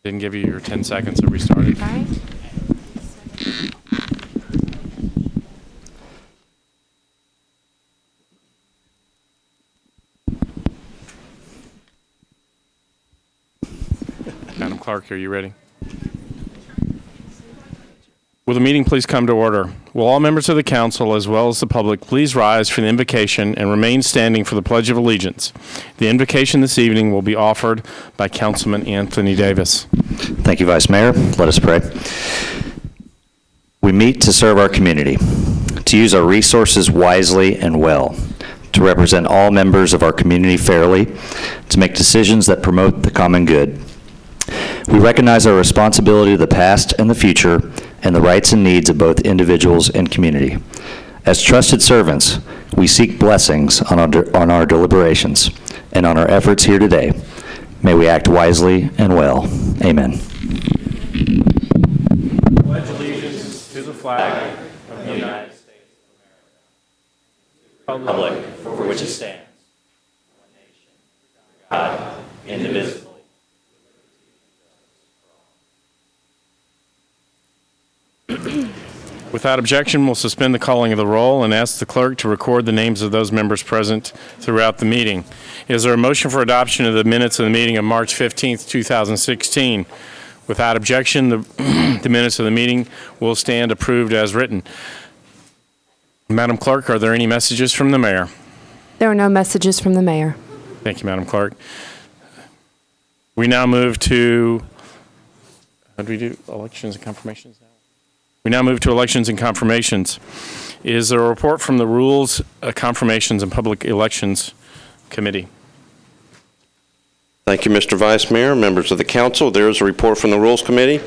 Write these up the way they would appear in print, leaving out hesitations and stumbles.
Didn't give you your 10 seconds to restart it. All right. Madam Clerk, are you ready? Will the meeting please come to order? Will all members of the council, as well as the public, please rise for the invocation and remain standing for the Pledge of Allegiance. The invocation this evening will be offered by Councilman Anthony Davis. Thank you, Vice Mayor. Let us pray. We meet to serve our community, to use our resources wisely and well, to represent all members of our community fairly, to make decisions that promote the common good. We recognize our responsibility to the past and the future, and the rights and needs of both individuals and community. As trusted servants, we seek blessings on our deliberations and on our efforts here today. May we act wisely and well. Amen. Pledge allegiance to the flag of the United States of America, Republic for which it stands, one nation, God, indivisible. Without objection, we'll suspend the calling of the roll and ask the clerk to record the names of those members present throughout the meeting. Is there a motion for adoption of the minutes of the meeting of March 15th, 2016? Without objection, the minutes of the meeting will stand approved as written. Madam Clerk, are there any messages from the mayor? There are no messages from the mayor. Thank you, Madam Clerk. We now move to, how do we do elections and confirmations now? We now move to elections and confirmations. Is there a report from the Rules, Confirmations, and Public Elections Committee? Thank you, Mr. Vice Mayor, members of the council. There is a report from the Rules Committee.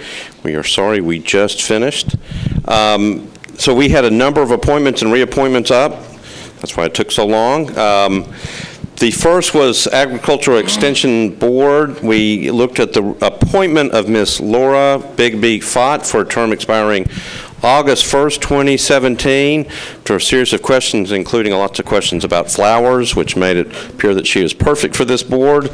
We are sorry we just finished. So we had a number of appointments and reappointments up. That's why it took so long. The first was Agricultural Extension Board. We looked at the appointment of Ms. Laura Bigby Fott for a term expiring August 1st, 2017, after a series of questions, including lots of questions about flowers, which made it appear that she was perfect for this board.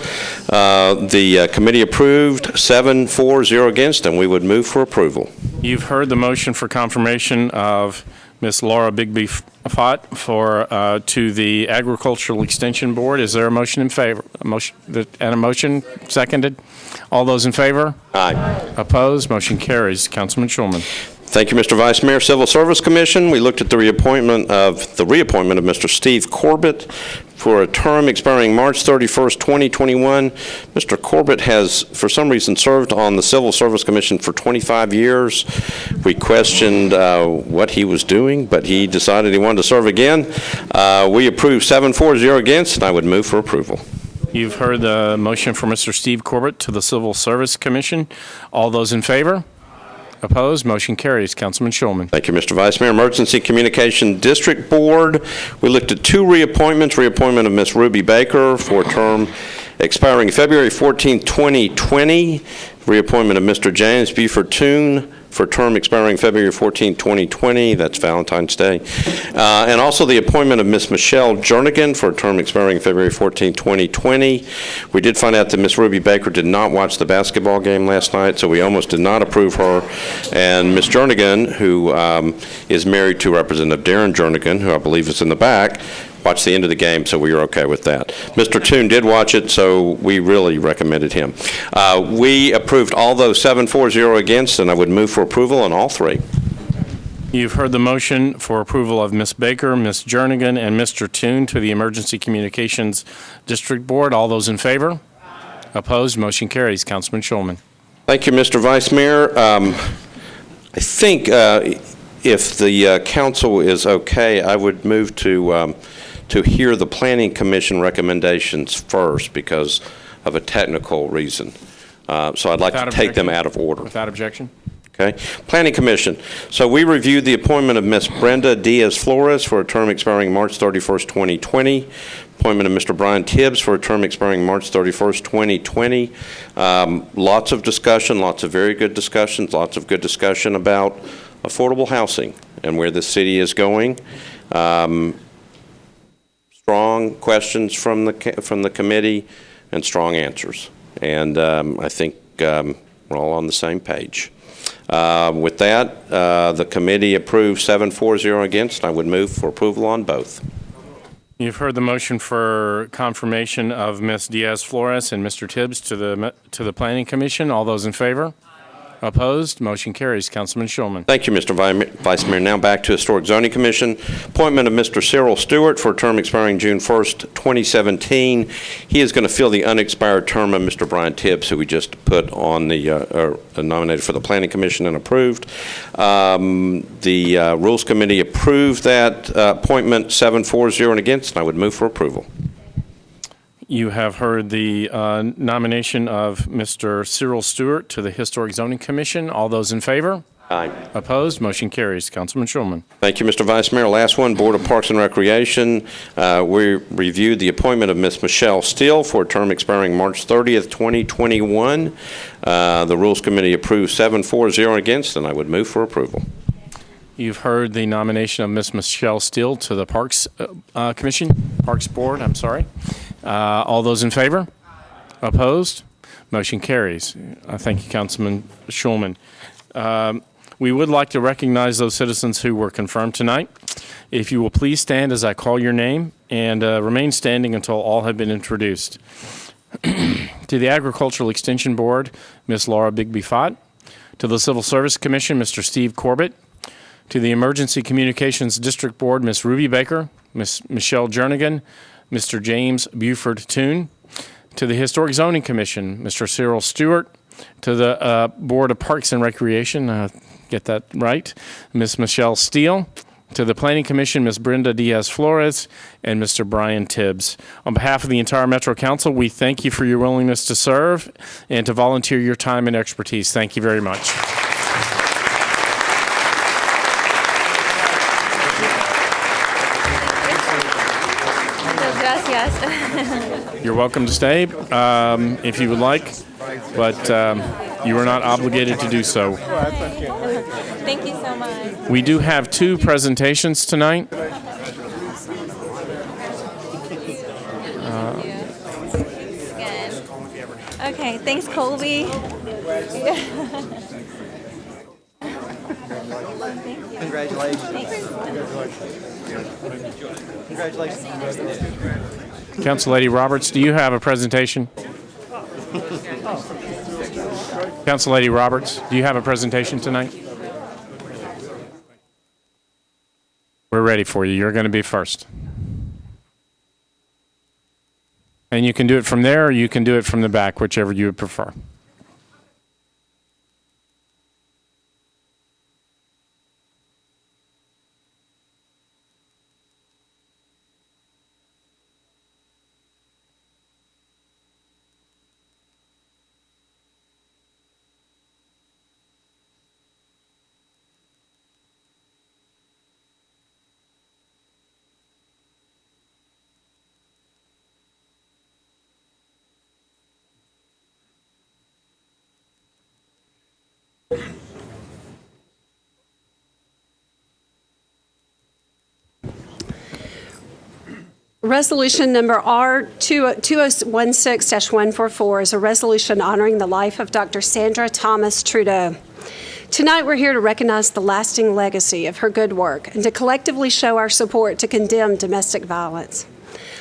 The committee approved 7-4-0 against, and we would move for approval. You've heard the motion for confirmation of Ms. Laura Bigby Fott to the Agricultural Extension Board. Is there a motion in favor? A motion seconded? All those in favor? Aye. Opposed? Motion carries. Councilman Schulman. Thank you, Mr. Vice Mayor. Civil Service Commission, we looked at the reappointment of Mr. Steve Corbett for a term expiring March 31st, 2021. Mr. Corbett has, for some reason, served on the Civil Service Commission for 25 years. We questioned what he was doing, but he decided he wanted to serve again. We approved 7-4-0 against, and I would move for approval. You've heard the motion for Mr. Steve Corbett to the Civil Service Commission. All those in favor? Opposed? Motion carries. Councilman Schulman. Thank you, Mr. Vice Mayor. Emergency Communication District Board. We looked at two reappointments. Reappointment of Ms. Ruby Baker for a term expiring February 14, 2020. Reappointment of Mr. James Buford Toon for a term expiring February 14, 2020. That's Valentine's Day. And also the appointment of Ms. Michelle Jernigan for a term expiring February 14, 2020. We did find out that Ms. Ruby Baker did not watch the basketball game last night, so we almost did not approve her. And Ms. Jernigan, who is married to Representative Darren Jernigan, who I believe is in the back, watched the end of the game, so we were okay with that. Mr. Toon did watch it, so we really recommended him. We approved all those 7-4-0 against, and I would move for approval on all three. You've heard the motion for approval of Ms. Baker, Ms. Jernigan, and Mr. Toon to the Emergency Communications District Board. All those in favor? Opposed? Motion carries. Councilman Schulman. Thank you, Mr. Vice Mayor. I think if the council is okay, I would move to hear the Planning Commission recommendations first because of a technical reason. So I'd like to take them out of order. Without objection. Okay. Planning Commission. So we reviewed the appointment of Ms. Brenda Diaz-Flores for a term expiring March 31st, 2020. Appointment of Mr. Brian Tibbs for a term expiring March 31st, 2020. Lots of discussion, lots of very good discussions, lots of good discussion about affordable housing and where the city is going. Strong questions from the committee and strong answers. And I think We're all on the same page. With that, the committee approves 7-4-0 against. I would move for approval on both. You've heard the motion for confirmation of Ms. Diaz-Flores and Mr. Tibbs to the Planning Commission. All those in favor? Opposed? Motion carries. Councilman Shulman. Thank you, Mr. Vice Mayor. Now back to Historic Zoning Commission. Appointment of Mr. Cyril Stewart for a term expiring June 1st, 2017. He is going to fill the unexpired term of Mr. Brian Tibbs, who we just put on the nominated for the Planning Commission and approved. The Rules Committee approved that appointment 7-4-0 and against, and I would move for approval. You have heard the nomination of Mr. Cyril Stewart to the Historic Zoning Commission. All those in favor? Aye. Opposed? Motion carries. Councilman Shulman. Thank you, Mr. Vice Mayor. Last one, Board of Parks and Recreation. We reviewed the appointment of Ms. Michelle Steele for a term expiring March 30th, 2021. The Rules Committee approved 7-4-0 against, and I would move for approval. You've heard the nomination of Ms. Michelle Steele to the Parks Board, I'm sorry. All those in favor? Opposed? Motion carries. Thank you, Councilman Shulman. We would like to recognize those citizens who were confirmed tonight. If you will please stand as I call your name and remain standing until all have been introduced. To the Agricultural Extension Board, Ms. Laura Bigby-Fott. To the Civil Service Commission, Mr. Steve Corbett. To the Emergency Communications District Board, Ms. Ruby Baker, Ms. Michelle Jernigan, Mr. James Buford Toon. To the Historic Zoning Commission, Mr. Cyril Stewart. To the Board of Parks and Recreation, get that right, Ms. Michelle Steele. To the Planning Commission, Ms. Brenda Diaz-Flores and Mr. Brian Tibbs. On behalf of the entire Metro Council, we thank you for your willingness to serve and to volunteer your time and expertise. Thank you very much. You're welcome to stay if you would like, but you are not obligated to do so. Thank you so much. We do have two presentations tonight. Okay, thanks, Colby. Congratulations. Congratulations. Council Lady Roberts, do you have a presentation? Council Lady Roberts, do you have a presentation tonight? We're ready for you. You're going to be first. And you can do it from there or you can do it from the back, whichever you would prefer. Resolution number R2016-144 is a resolution honoring the life of Dr. Sandra Thomas Trudeau. Tonight, we're here to recognize the lasting legacy of her good work and to collectively show our support to condemn domestic violence.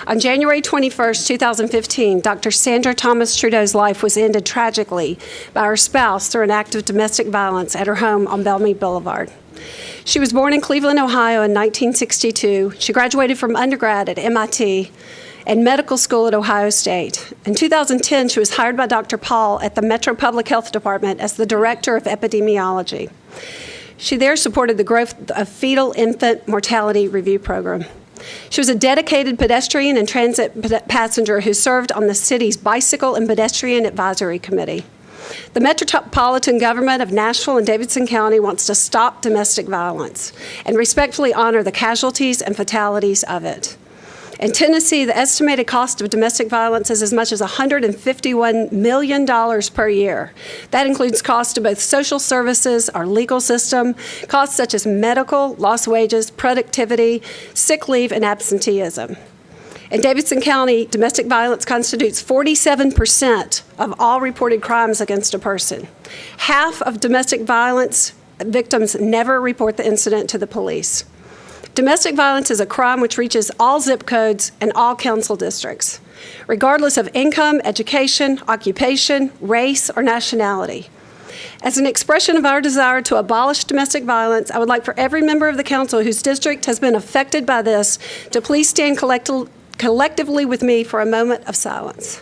On January 21st, 2015, Dr. Sandra Thomas Trudeau's life was ended tragically by her spouse through an act of domestic violence at her home on Bellmead Boulevard. She was born in Cleveland, Ohio in 1962. She graduated from undergrad at MIT and medical school at Ohio State. In 2010, she was hired by Dr. Paul at the Metro Public Health Department as the Director of Epidemiology. She there supported the growth of fetal infant mortality review program. She was a dedicated pedestrian and transit passenger who served on the city's Bicycle and Pedestrian Advisory Committee. The Metropolitan government of Nashville and Davidson County wants to stop domestic violence and respectfully honor the casualties and fatalities of it. In Tennessee, the estimated cost of domestic violence is as much as $151 million per year. That includes costs to both social services, our legal system, costs such as medical, lost wages, productivity, sick leave, and absenteeism. In Davidson County, domestic violence constitutes 47% of all reported crimes against a person. Half of domestic violence victims never report the incident to the police. Domestic violence is a crime which reaches all zip codes and all council districts, regardless of income, education, occupation, race, or nationality. As an expression of our desire to abolish domestic violence, I would like for every member of the council whose district has been affected by this to please stand collectively with me for a moment of silence.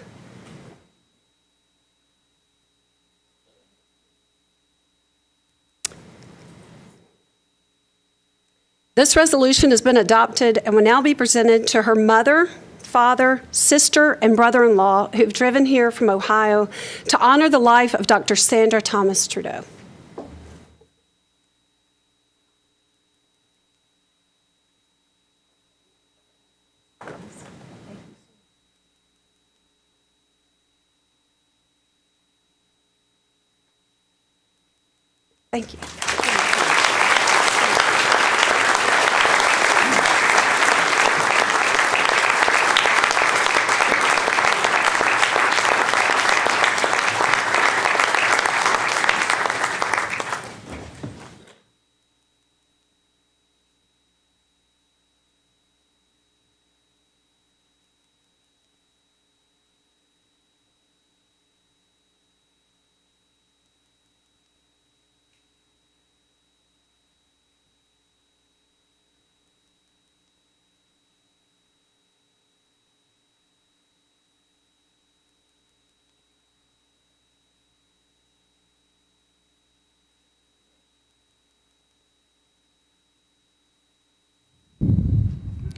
This resolution has been adopted and will now be presented to her mother, father, sister, and brother-in-law who've driven here from Ohio to honor the life of Dr. Sandra Thomas Trudeau. Thank you.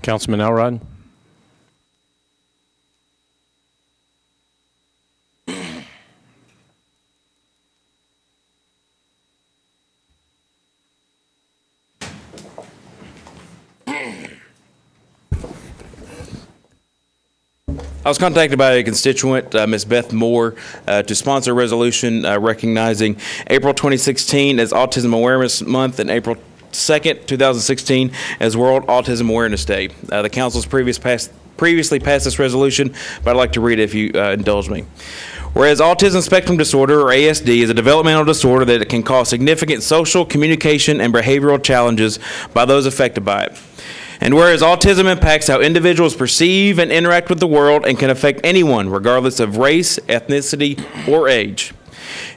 Councilman Elrod? I was contacted by a constituent, Ms. Beth Moore, to sponsor a resolution recognizing April 2016 as Autism Awareness Month and April 2nd, 2016 as World Autism Awareness Day. The council's previously passed this resolution, but I'd like to read it if you indulge me. Whereas autism spectrum disorder, or ASD, is a developmental disorder that can cause significant social, communication, and behavioral challenges by those affected by it. And whereas autism impacts how individuals perceive and interact with the world and can affect anyone, regardless of race, ethnicity, or age.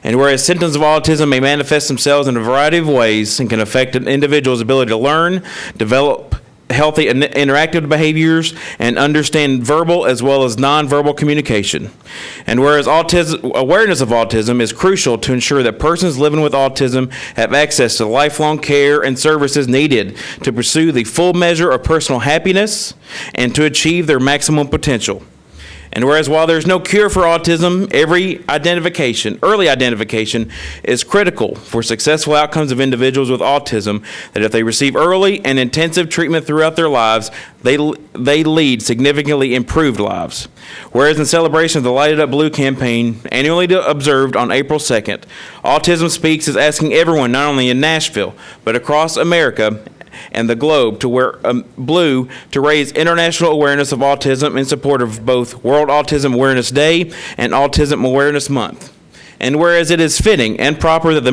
And whereas symptoms of autism may manifest themselves in a variety of ways and can affect an individual's ability to learn, develop healthy and interactive behaviors, and understand verbal as well as nonverbal communication. And whereas awareness of autism is crucial to ensure that persons living with autism have access to lifelong care and services needed to pursue the full measure of personal happiness and to achieve their maximum potential. And whereas while there's no cure for autism, early identification is critical for successful outcomes of individuals with autism, that if they receive early and intensive treatment throughout their lives, they lead significantly improved lives. Whereas in celebration of the Light It Up Blue campaign, annually observed on April 2nd, Autism Speaks is asking everyone, not only in Nashville, but across America and the globe, to wear blue to raise international awareness of autism in support of both World Autism Awareness Day and Autism Awareness Month. And whereas it is fitting and proper that the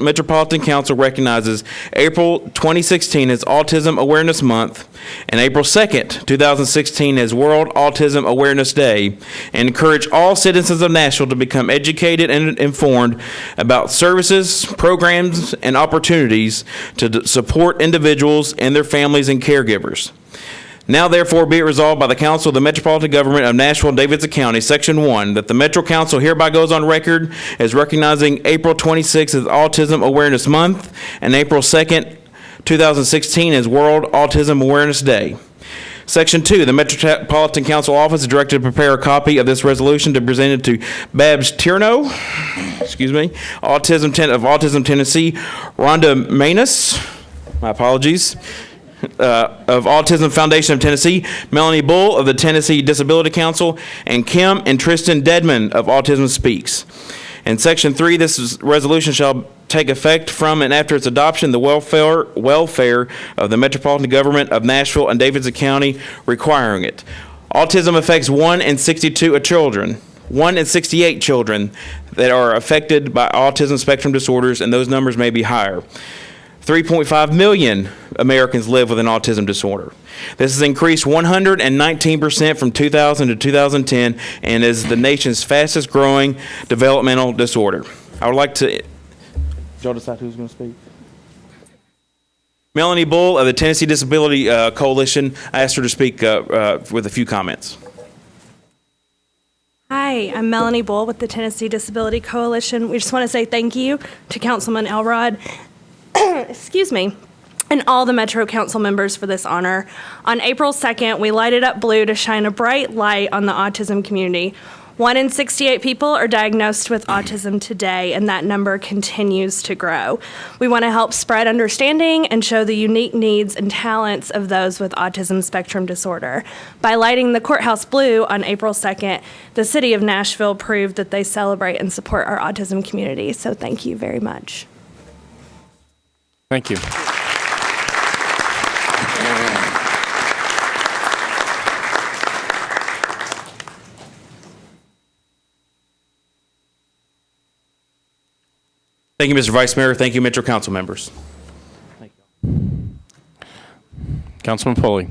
Metropolitan Council recognizes April 2016 as Autism Awareness Month and April 2nd, 2016 as World Autism Awareness Day, and encourage all citizens of Nashville to become educated and informed about services, programs, and opportunities to support individuals and their families and caregivers. Now, therefore, be it resolved by the Council of the Metropolitan Government of Nashville and Davidson County, Section 1, that the Metro Council hereby goes on record as recognizing April 26th as Autism Awareness Month and April 2nd, 2016 as World Autism Awareness Day. Section 2, the Metropolitan Council Office is directed to prepare a copy of this resolution to present it to Babs Tierno, Autism Tennessee, Rhonda Manus, my apologies, of Autism Foundation of Tennessee, Melanie Bull of the Tennessee Disability Council, and Kim and Tristan Dedman of Autism Speaks. In Section 3, this resolution shall take effect from and after its adoption, the welfare of the Metropolitan Government of Nashville and Davidson County requiring it. Autism affects 1 in 62 children, 1 in 68 children that are affected by autism spectrum disorders, and those numbers may be higher. 3.5 million Americans live with an autism disorder. This has increased 119% from 2000 to 2010 and is the nation's fastest growing developmental disorder. I would like to... Did y'all decide who's going to speak? Melanie Bull of the Tennessee Disability Coalition. I asked her to speak with a few comments. Hi, I'm Melanie Bull with the Tennessee Disability Coalition. We just want to say thank you to Councilman Elrod, excuse me, and all the Metro Council members for this honor. On April 2nd, we lighted up blue to shine a bright light on the autism community. 1 in 68 people are diagnosed with autism today, and that number continues to grow. We want to help spread understanding and show the unique needs and talents of those with autism spectrum disorder. By lighting the courthouse blue on April 2nd, the city of Nashville proved that they celebrate and support our autism community. So thank you very much. Thank you. Thank you, Mr. Vice Mayor. Thank you, Metro Council members. Thank you. Councilman Pulley.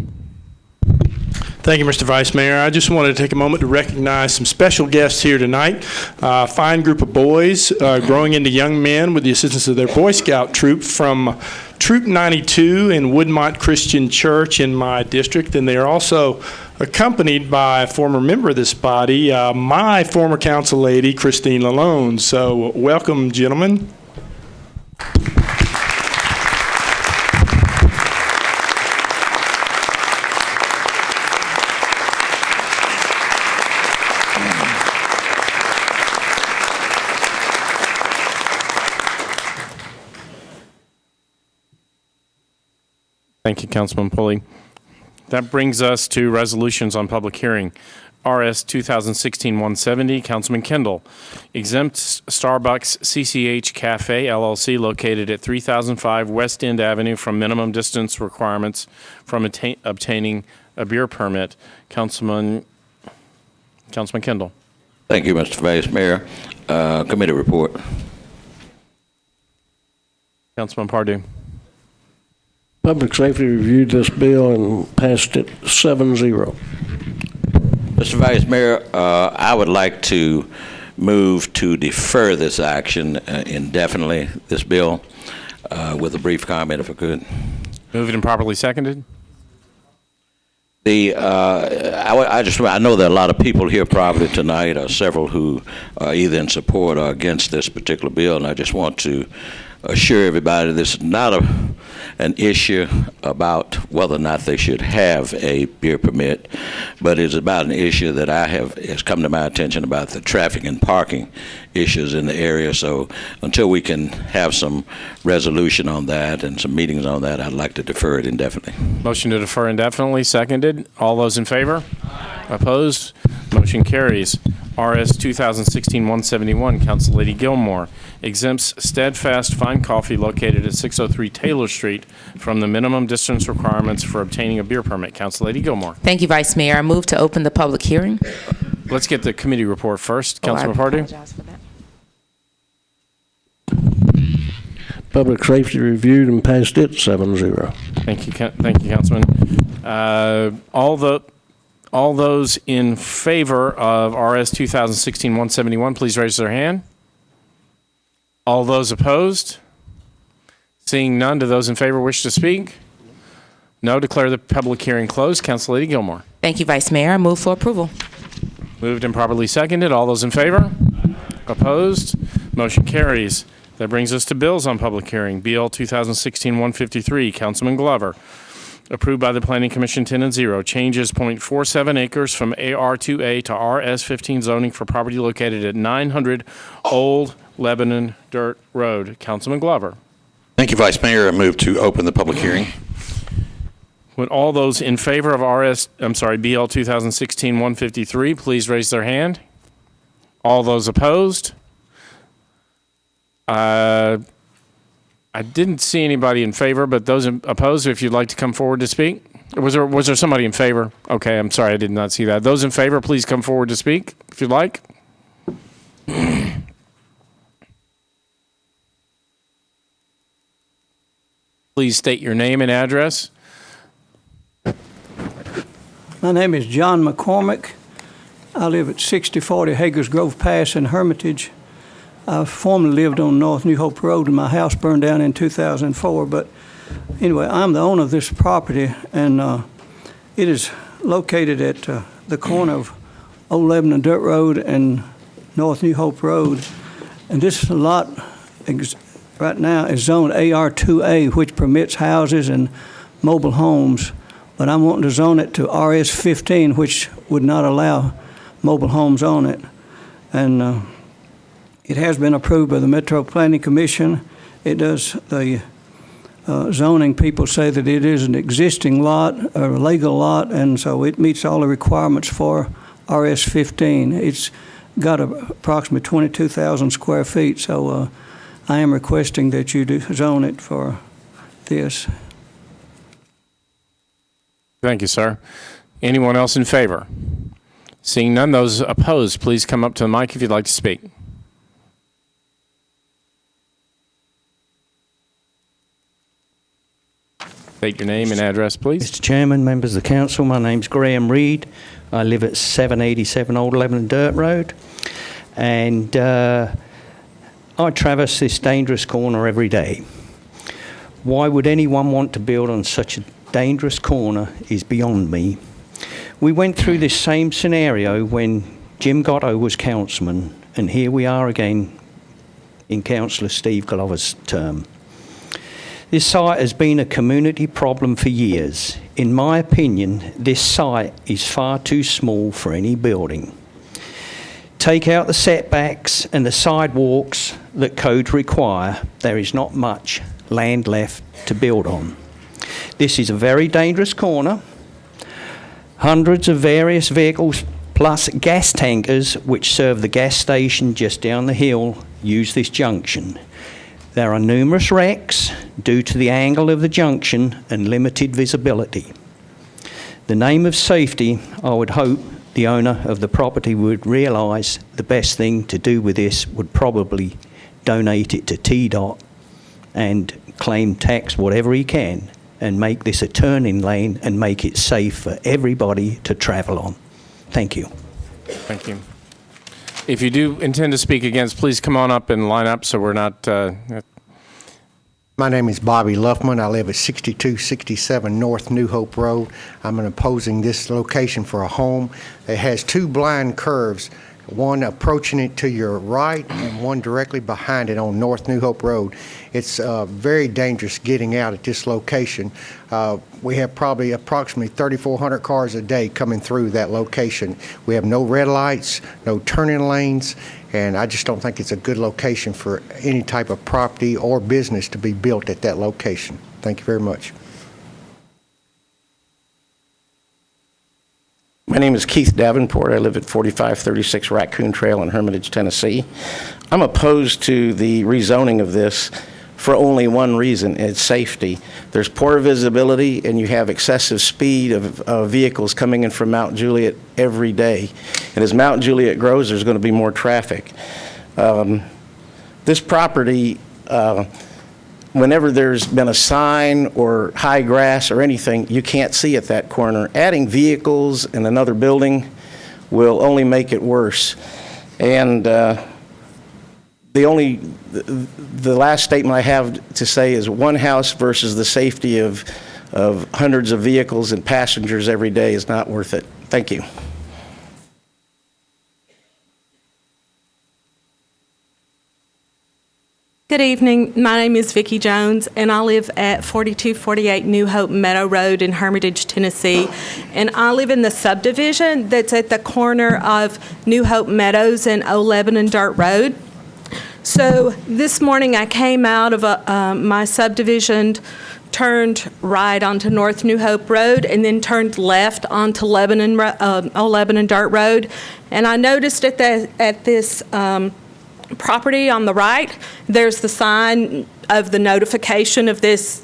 Thank you, Mr. Vice Mayor. I just wanted to take a moment to recognize some special guests here tonight. A fine group of boys growing into young men with the assistance of their Boy Scout troop from Troop 92 in Woodmont Christian Church in my district. And they are also accompanied by a former member of this body, my former council lady, Christine Lalone. So welcome, gentlemen. Thank you, Councilman Pulley. That brings us to resolutions on public hearing. RS 2016-170, Councilman Kendall. Exempts Starbucks CCH Cafe LLC located at 3005 West End Avenue from minimum distance requirements from obtaining a beer permit. Councilman Kendall. Thank you, Mr. Vice Mayor. Committee report. Councilman Pardue. Public Safety reviewed this bill and passed it 7-0. Mr. Vice Mayor, I would like to move to defer this action indefinitely, this bill, with a brief comment, if I could. Moved and properly seconded. I know there are a lot of people here probably tonight, or several who are either in support or against this particular bill, and I just want to assure everybody this is not an issue about whether or not they should have a beer permit, but it's about an issue that has come to my attention about the traffic and parking issues in the area. So until we can have some resolution on that and some meetings on that, I'd like to defer it indefinitely. Motion to defer indefinitely, seconded. All those in favor? Opposed? Motion carries. RS 2016-171, Council Lady Gilmore, exempts Steadfast Fine Coffee located at 603 Taylor Street from the minimum distance requirements for obtaining a beer permit. Council Lady Gilmore. Thank you, Vice Mayor. I move to open the public hearing. Let's get the committee report first. Councilman Pardue. Apologize for that. Public Safety reviewed and passed it 7-0. Thank you, Councilman. All those in favor of RS 2016-171, please raise their hand. All those opposed? Seeing none, do those in favor wish to speak? No, declare the public hearing closed. Council Lady Gilmore. Thank you, Vice Mayor. I move for approval. Moved and properly seconded. All those in favor? Opposed? Motion carries. That brings us to bills on public hearing. BL 2016-153, Councilman Glover. Approved by the Planning Commission 10-0. Changes .47 acres from AR2A to RS15 zoning for property located at 900 Old Lebanon Dirt Road. Councilman Glover. Thank you, Vice Mayor. I move to open the public hearing. Would all those in favor of BL 2016-153, please raise their hand. All those opposed? I didn't see anybody in favor, but those opposed, if you'd like to come forward to speak. Was there somebody in favor? Okay, I'm sorry, I did not see that. Those in favor, please come forward to speak, if you'd like. Please state your name and address. My name is John McCormick. I live at 6040 Hagers Grove Pass in Hermitage. I formerly lived on North New Hope Road, and my house burned down in 2004. But anyway, I'm the owner of this property, and it is located at the corner of Old Lebanon Dirt Road and North New Hope Road. And this lot right now is zoned AR2A, which permits houses and mobile homes. But I'm wanting to zone it to RS15, which would not allow mobile homes on it. And it has been approved by the Metropolitan Commission. It does, the zoning people say that it is an existing lot, a legal lot, and so it meets all the requirements for RS15. It's got approximately 22,000 square feet, so I am requesting that you do zone it for this. Thank you, sir. Anyone else in favor? Seeing none, those opposed, please come up to the mic if you'd like to speak. State your name and address, please. Mr. Chairman, members of the council, my name's Graham Reed. I live at 787 Old Lebanon Dirt Road, and I traverse this dangerous corner every day. Why would anyone want to build on such a dangerous corner is beyond me. We went through this same scenario when Jim Gatto was councilman, and here we are again in Councillor Steve Glover's term. This site has been a community problem for years. In my opinion, this site is far too small for any building. Take out the setbacks and the sidewalks that codes require, there is not much land left to build on. This is a very dangerous corner. Hundreds of various vehicles plus gas tankers, which serve the gas station just down the hill, use this junction. There are numerous wrecks due to the angle of the junction and limited visibility. The name of safety, I would hope the owner of the property would realise the best thing to do with this would probably donate it to TDOT and claim tax whatever he can and make this a turning lane and make it safe for everybody to travel on. Thank you. Thank you. If you do intend to speak against, please come on up and line up so we're not... My name is Bobby Luffman. I live at 6267 North New Hope Road. I'm opposing this location for a home. It has two blind curves, one approaching it to your right and one directly behind it on North New Hope Road. It's very dangerous getting out at this location. We have probably approximately 3,400 cars a day coming through that location. We have no red lights, no turning lanes, and I just don't think it's a good location for any type of property or business to be built at that location. Thank you very much. My name is Keith Davenport. I live at 4536 Raccoon Trail in Hermitage, Tennessee. I'm opposed to the rezoning of this for only one reason: it's safety. There's poor visibility and you have excessive speed of vehicles coming in from Mount Juliet every day. And as Mount Juliet grows, there's going to be more traffic. This property, whenever there's been a sign or high grass or anything, you can't see at that corner. Adding vehicles and another building will only make it worse. And the last statement I have to say is one house versus the safety of hundreds of vehicles and passengers every day is not worth it. Thank you. Good evening. My name is Vicki Jones, and I live at 4248 New Hope Meadow Road in Hermitage, Tennessee. And I live in the subdivision that's at the corner of New Hope Meadows and Old Lebanon Dirt Road. So this morning I came out of my subdivision, turned right onto North New Hope Road, and then turned left onto Old Lebanon Dirt Road. And I noticed at this property on the right, there's the sign of the notification of this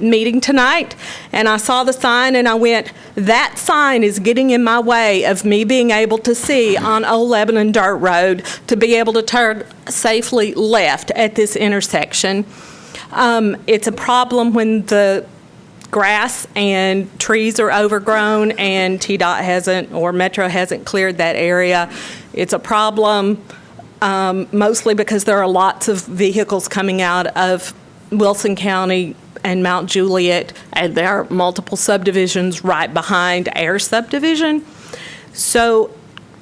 meeting tonight, and I saw the sign and I went, that sign is getting in my way of me being able to see on Old Lebanon Dirt Road to be able to turn safely left at this intersection. It's a problem when the grass and trees are overgrown and TDOT hasn't, or Metro hasn't cleared that area. It's a problem mostly because there are lots of vehicles coming out of Wilson County and Mount Juliet, and there are multiple subdivisions right behind our subdivision. So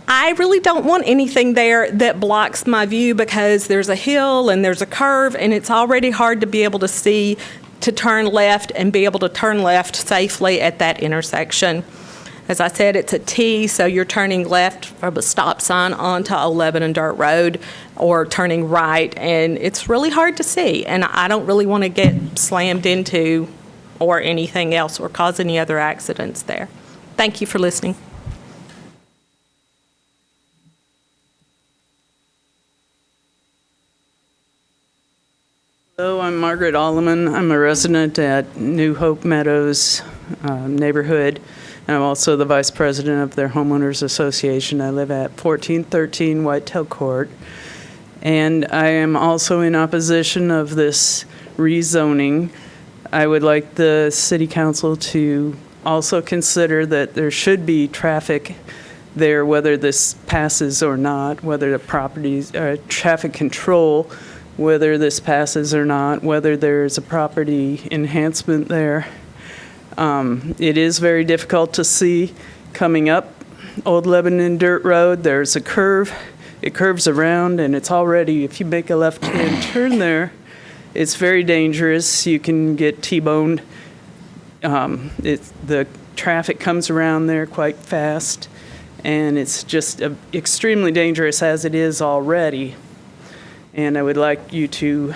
I really don't want anything there that blocks my view, because there's a hill and there's a curve, and it's already hard to be able to see to turn left and be able to turn left safely at that intersection. As I said, it's a T, so you're turning left from a stop sign onto Old Lebanon Dirt Road or turning right, and it's really hard to see. And I don't really want to get slammed into or anything else or cause any other accidents there. Thank you for listening. Hello, I'm Margaret Alleman. I'm a resident at New Hope Meadows neighborhood. I'm also the vice president of their homeowners association. I live at 1413 Whitetail Court. And I am also in opposition of this rezoning. I would like the city council to also consider that there should be traffic there, whether this passes or not, whether the properties, traffic control, whether this passes or not, whether there's a property enhancement there. It is very difficult to see coming up Old Lebanon Dirt Road. There's a curve. It curves around, and it's already, if you make a left-hand turn there, it's very dangerous. You can get T-boned. The traffic comes around there quite fast, and it's just extremely dangerous as it is already. And I would like you to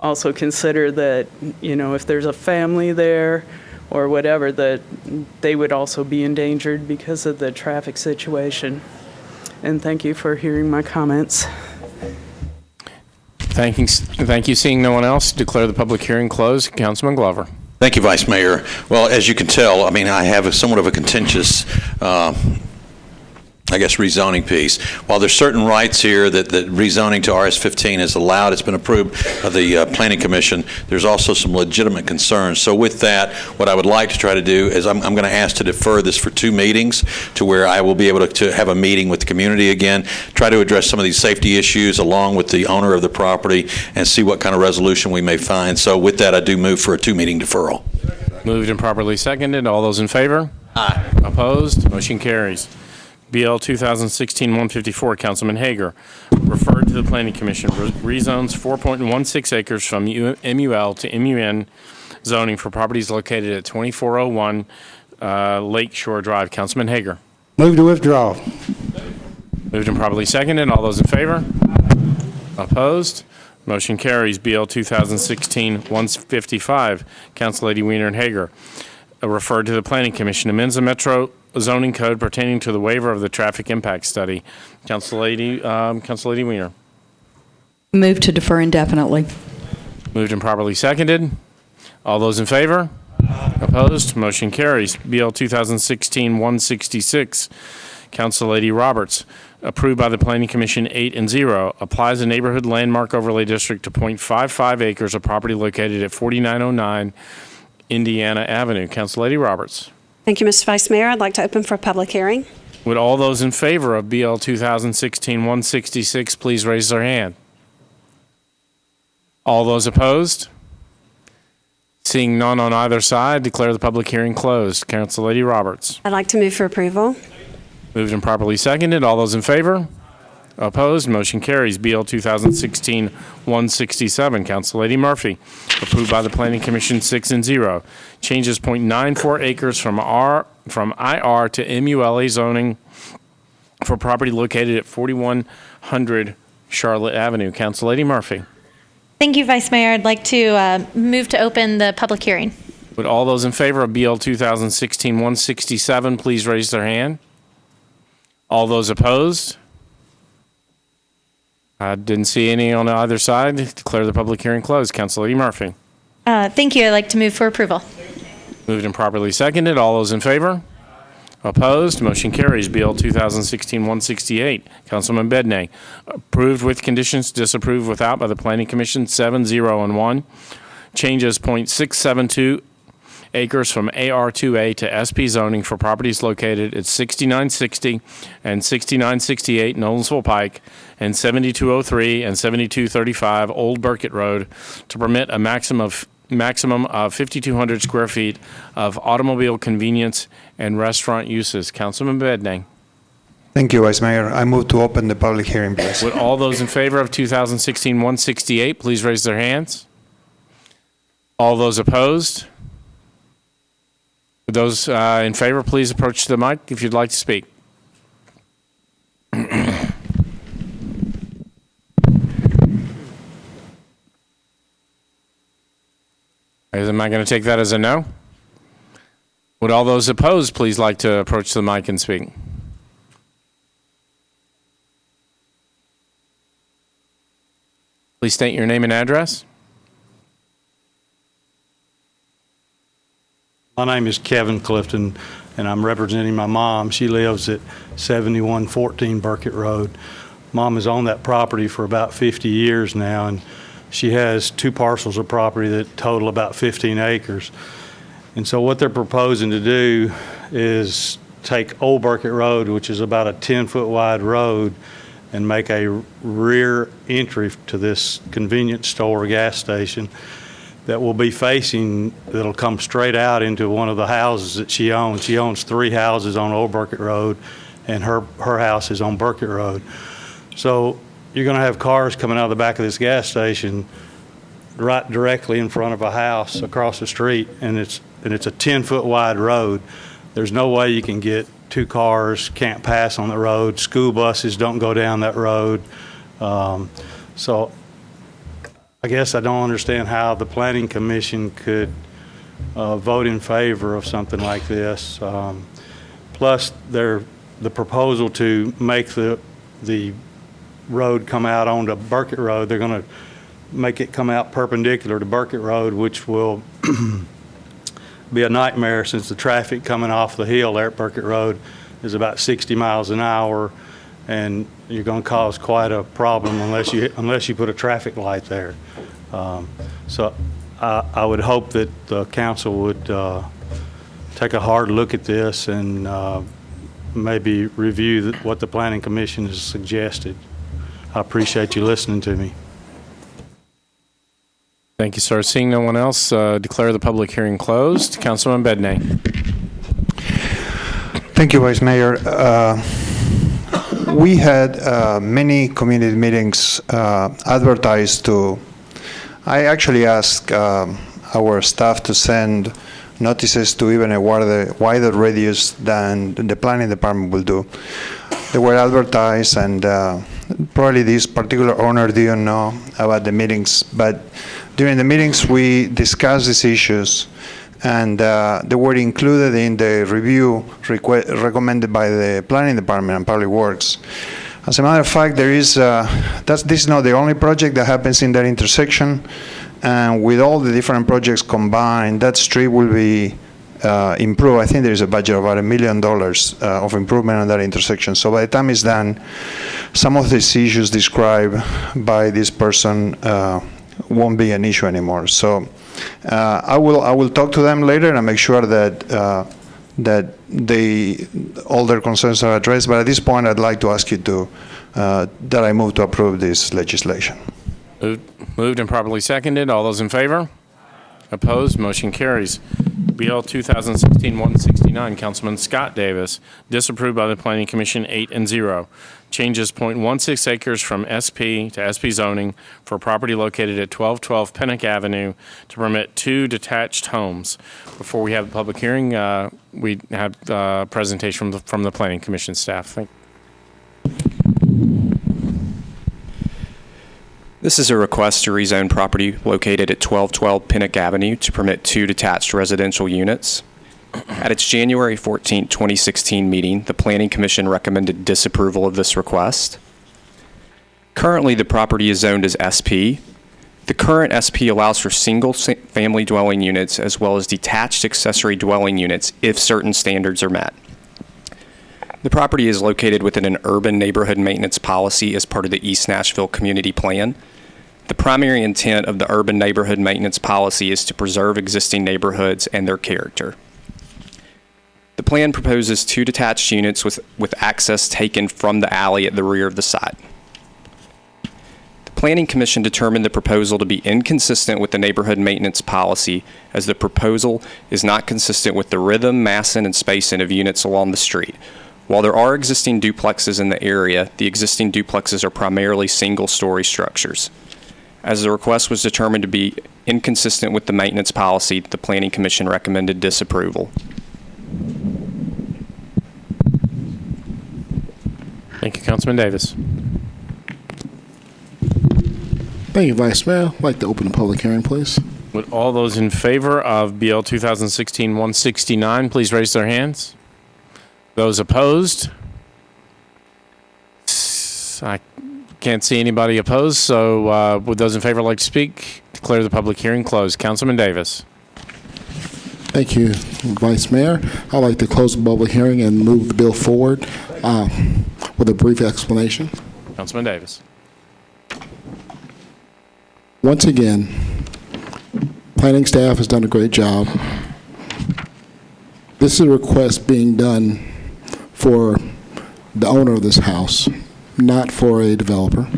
also consider that, you know, if there's a family there or whatever, that they would also be endangered because of the traffic situation. And thank you for hearing my comments. Thank you. Seeing no one else, declare the public hearing closed. Councilman Glover. Thank you, Vice Mayor. Well, as you can tell, I mean, I have somewhat of a contentious rezoning piece. While there's certain rights here that rezoning to RS-15 is allowed, it's been approved by the Planning Commission, there's also some legitimate concerns. So with that, what I would like to try to do is I'm going to ask to defer this for 2 meetings to where I will be able to have a meeting with the community again, try to address some of these safety issues along with the owner of the property and see what kind of resolution we may find. So with that, I do move for a 2-meeting deferral. Moved and properly seconded. All those in favor? Aye. Opposed? Motion carries. BL 2016-154, Councilman Hager, referred to the Planning Commission, rezones 4.16 acres from MUL to MUN zoning for properties located at 2401 Lakeshore Drive. Councilman Hager. Move to withdraw. Moved and properly seconded. All those in favor? Opposed? Motion carries. BL 2016-155, Council Lady Wiener and Hager, referred to the Planning Commission, amends the Metro zoning code pertaining to the waiver of the traffic impact study. Council Lady Wiener. Move to defer indefinitely. Moved and properly seconded. All those in favor? Opposed? Motion carries. BL 2016-166, Council Lady Roberts, approved by the Planning Commission 8-0, applies a neighborhood landmark overlay district to 0.55 acres of property located at 4909 Indiana Avenue. Council Lady Roberts. Thank you, Mr. Vice Mayor. I'd like to open for a public hearing. Would all those in favor of BL 2016-166 please raise their hand? All those opposed? Seeing none on either side, declare the public hearing closed. Council Lady Roberts. I'd like to move for approval. Moved and properly seconded. All those in favor? Opposed? Motion carries. BL 2016-167, Council Lady Murphy, approved by the Planning Commission 6-0. Changes 0.94 acres from IR to MULA zoning for property located at 4100 Charlotte Avenue. Council Lady Murphy. Thank you, Vice Mayor. I'd like to move to open the public hearing. Would all those in favor of BL 2016-167 please raise their hand? All those opposed? I didn't see any on either side. Declare the public hearing closed. Councilor E. Murphy. Thank you. I'd like to move for approval. Moved and properly seconded. All those in favor? Opposed? Motion carries. BL 2016-168. Councilman Bedney. Approved with conditions, disapproved without by the Planning Commission, 7-0 and 1. Changes .672 acres from AR2A to SP zoning for properties located at 6960 and 6968 Nolensville Pike and 7203 and 7235 Old Burkett Road to permit a maximum of 5,200 square feet of automobile convenience and restaurant uses. Councilman Bedney. Thank you, Vice Mayor. I move to open the public hearing, please. Would all those in favor of 2016-168 please raise their hands? All those opposed? Would those in favor please approach the mic if you'd like to speak? Am I going to take that as a no? Would all those opposed please like to approach the mic and speak? Please state your name and address. My name is Kevin Clifton, and I'm representing my mom. She lives at 7114 Burkett Road. Mom has owned that property for about 50 years now, and she has 2 parcels of property that total about 15 acres. And so what they're proposing to do is take Old Burkett Road, which is about a 10-foot wide road, and make a rear entry to this convenience store gas station that will be facing, that'll come straight out into one of the houses that she owns. She owns 3 houses on Old Burkett Road, and her house is on Burkett Road. So you're going to have cars coming out of the back of this gas station right directly in front of a house across the street, and it's a 10-foot wide road. There's no way you can get 2 cars, can't pass on the road. School buses don't go down that road. So I guess I don't understand how the Planning Commission could vote in favor of something like this. Plus, the proposal to make the road come out onto Burkett Road, they're going to make it come out perpendicular to Burkett Road, which will be a nightmare since the traffic coming off the hill there at Burkett Road is about 60 miles an hour, and you're going to cause quite a problem unless you put a traffic light there. So I would hope that the council would take a hard look at this and maybe review what the Planning Commission has suggested. I appreciate you listening to me. Thank you, sir. Seeing no one else, declare the public hearing closed. Councilman Bedney. Thank you, Vice Mayor. We had many community meetings advertised to. I actually asked our staff to send notices to even a wider radius than the planning department will do. They were advertised, and probably this particular owner didn't know about the meetings, but during the meetings we discussed these issues, and they were included in the review recommended by the planning department and public works. As a matter of fact, this is not the only project that happens in that intersection, and with all the different projects combined, that street will be improved. I think there is a budget of about $1 million of improvement on that intersection. So by the time it's done, some of these issues described by this person won't be an issue anymore. So I will talk to them later and make sure that all their concerns are addressed. But at this point, I'd like to ask you that I move to approve this legislation. Moved and properly seconded. All those in favor? Opposed? Motion carries. BL 2016-169, Councilman Scott Davis, disapproved by the Planning Commission 8-0. Changes .16 acres from SP to SP zoning for property located at 1212 Pennock Avenue to permit 2 detached homes. Before we have the public hearing, we have a presentation from the Planning Commission staff. Thank you. This is a request to rezone property located at 1212 Pennock Avenue to permit 2 detached residential units. At its January 14, 2016 meeting, the Planning Commission recommended disapproval of this request. Currently, the property is zoned as SP. The current SP allows for single-family dwelling units as well as detached accessory dwelling units if certain standards are met. The property is located within an urban neighborhood maintenance policy as part of the East Nashville Community Plan. The primary intent of the urban neighborhood maintenance policy is to preserve existing neighborhoods and their character. The plan proposes 2 detached units with access taken from the alley at the rear of the site. The Planning Commission determined the proposal to be inconsistent with the neighborhood maintenance policy as the proposal is not consistent with the rhythm, massing, and spacing of units along the street. While there are existing duplexes in the area, the existing duplexes are primarily single-story structures. As the request was determined to be inconsistent with the maintenance policy, the Planning Commission recommended disapproval. Thank you, Councilman Davis. Thank you, Vice Mayor. I'd like to open the public hearing, please. Would all those in favor of BL 2016-169 please raise their hands? Those opposed? I can't see anybody opposed, so would those in favor like to speak? Declare the public hearing closed. Councilman Davis. Thank you, Vice Mayor. I'd like to close the public hearing and move the bill forward with a brief explanation. Councilman Davis. Once again, planning staff has done a great job. This is a request being done for the owner of this house, not for a developer.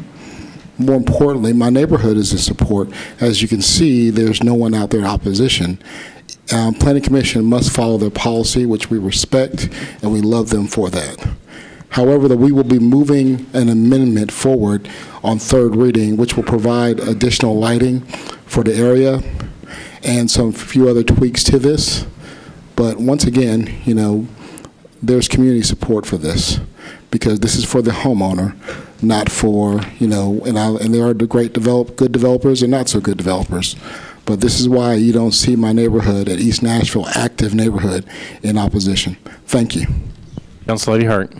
More importantly, my neighborhood is in support. As you can see, there's no one out there in opposition. Planning Commission must follow their policy, which we respect, and we love them for that. However, we will be moving an amendment forward on third reading, which will provide additional lighting for the area and some few other tweaks to this. But once again, you know, there's community support for this because this is for the homeowner, not for, you know, and there are good developers and not so good developers. But this is why you don't see my neighborhood at East Nashville, active neighborhood, in opposition. Thank you. Council Lady Hart.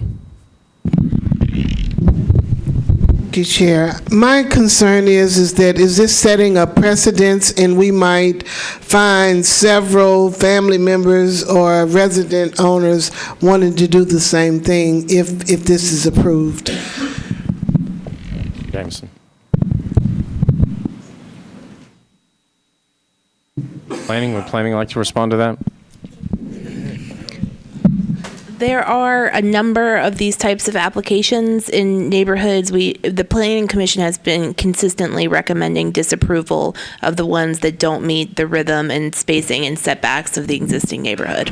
Thank you, Chair. My concern is this setting a precedence and we might find several family members or resident owners wanting to do the same thing if this is approved? Jameson. Would planning like to respond to that? There are a number of these types of applications in neighborhoods. The Planning Commission has been consistently recommending disapproval of the ones that don't meet the rhythm and spacing and setbacks of the existing neighborhood.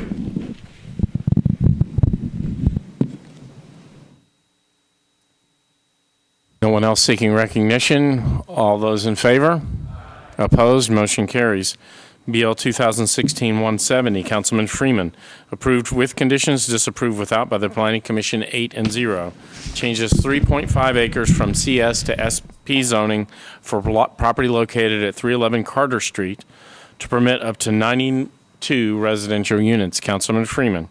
No one else seeking recognition? All those in favor? Opposed? Motion carries. BL 2016-170, Councilman Freeman. Approved with conditions, disapproved without by the Planning Commission 8-0. Changes 3.5 acres from CS to SP zoning for property located at 311 Carter Street to permit up to 92 residential units. Councilman Freeman.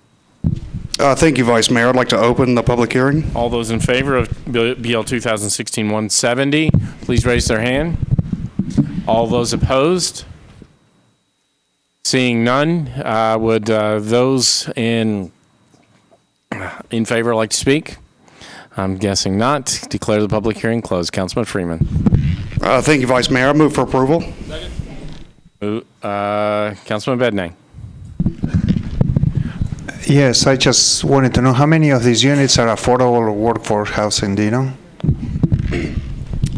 Thank you, Vice Mayor. I'd like to open the public hearing. All those in favor of BL 2016-170, please raise their hand. All those opposed? Seeing none, would those in favor like to speak? I'm guessing not. Declare the public hearing closed. Councilman Freeman. Thank you, Vice Mayor. I move for approval. Councilman Bednang. Yes, I just wanted to know how many of these units are affordable workforce housing, do you know?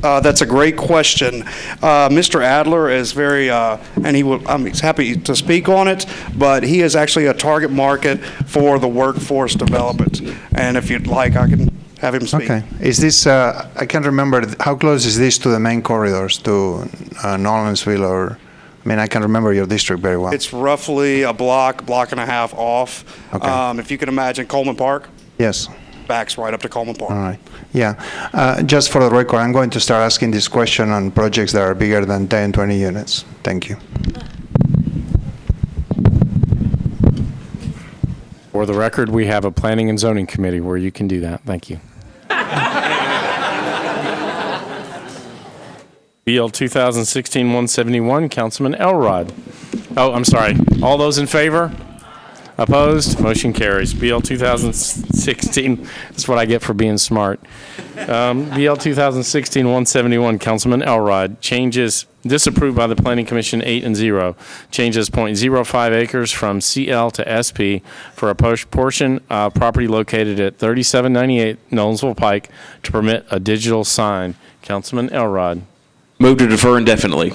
That's a great question. Mr. Adler is very, and he's happy to speak on it, but he is actually a target market for the workforce development. And if you'd like, I can have him speak. Okay. Is this, I can't remember, how close is this to the main corridors, to Nolensville or, I mean, I can't remember your district very well. It's roughly a block and a half off. Okay. If you can imagine Coleman Park. Yes. Backs right up to Coleman Park. All right. Yeah. Just for the record, I'm going to start asking this question on projects that are bigger than 10, 20 units. Thank you. For the record, we have a planning and zoning committee where you can do that. Thank you. BL 2016-171, Councilman Elrod. Oh, I'm sorry. All those in favor? Opposed? Motion carries. BL 2016, that's what I get for being smart. BL 2016-171, Councilman Elrod. Changes disapproved by the Planning Commission 8 and 0. Changes .05 acres from CL to SP for a portion of property located at 3798 Nolensville Pike to permit a digital sign. Councilman Elrod. Move to defer indefinitely.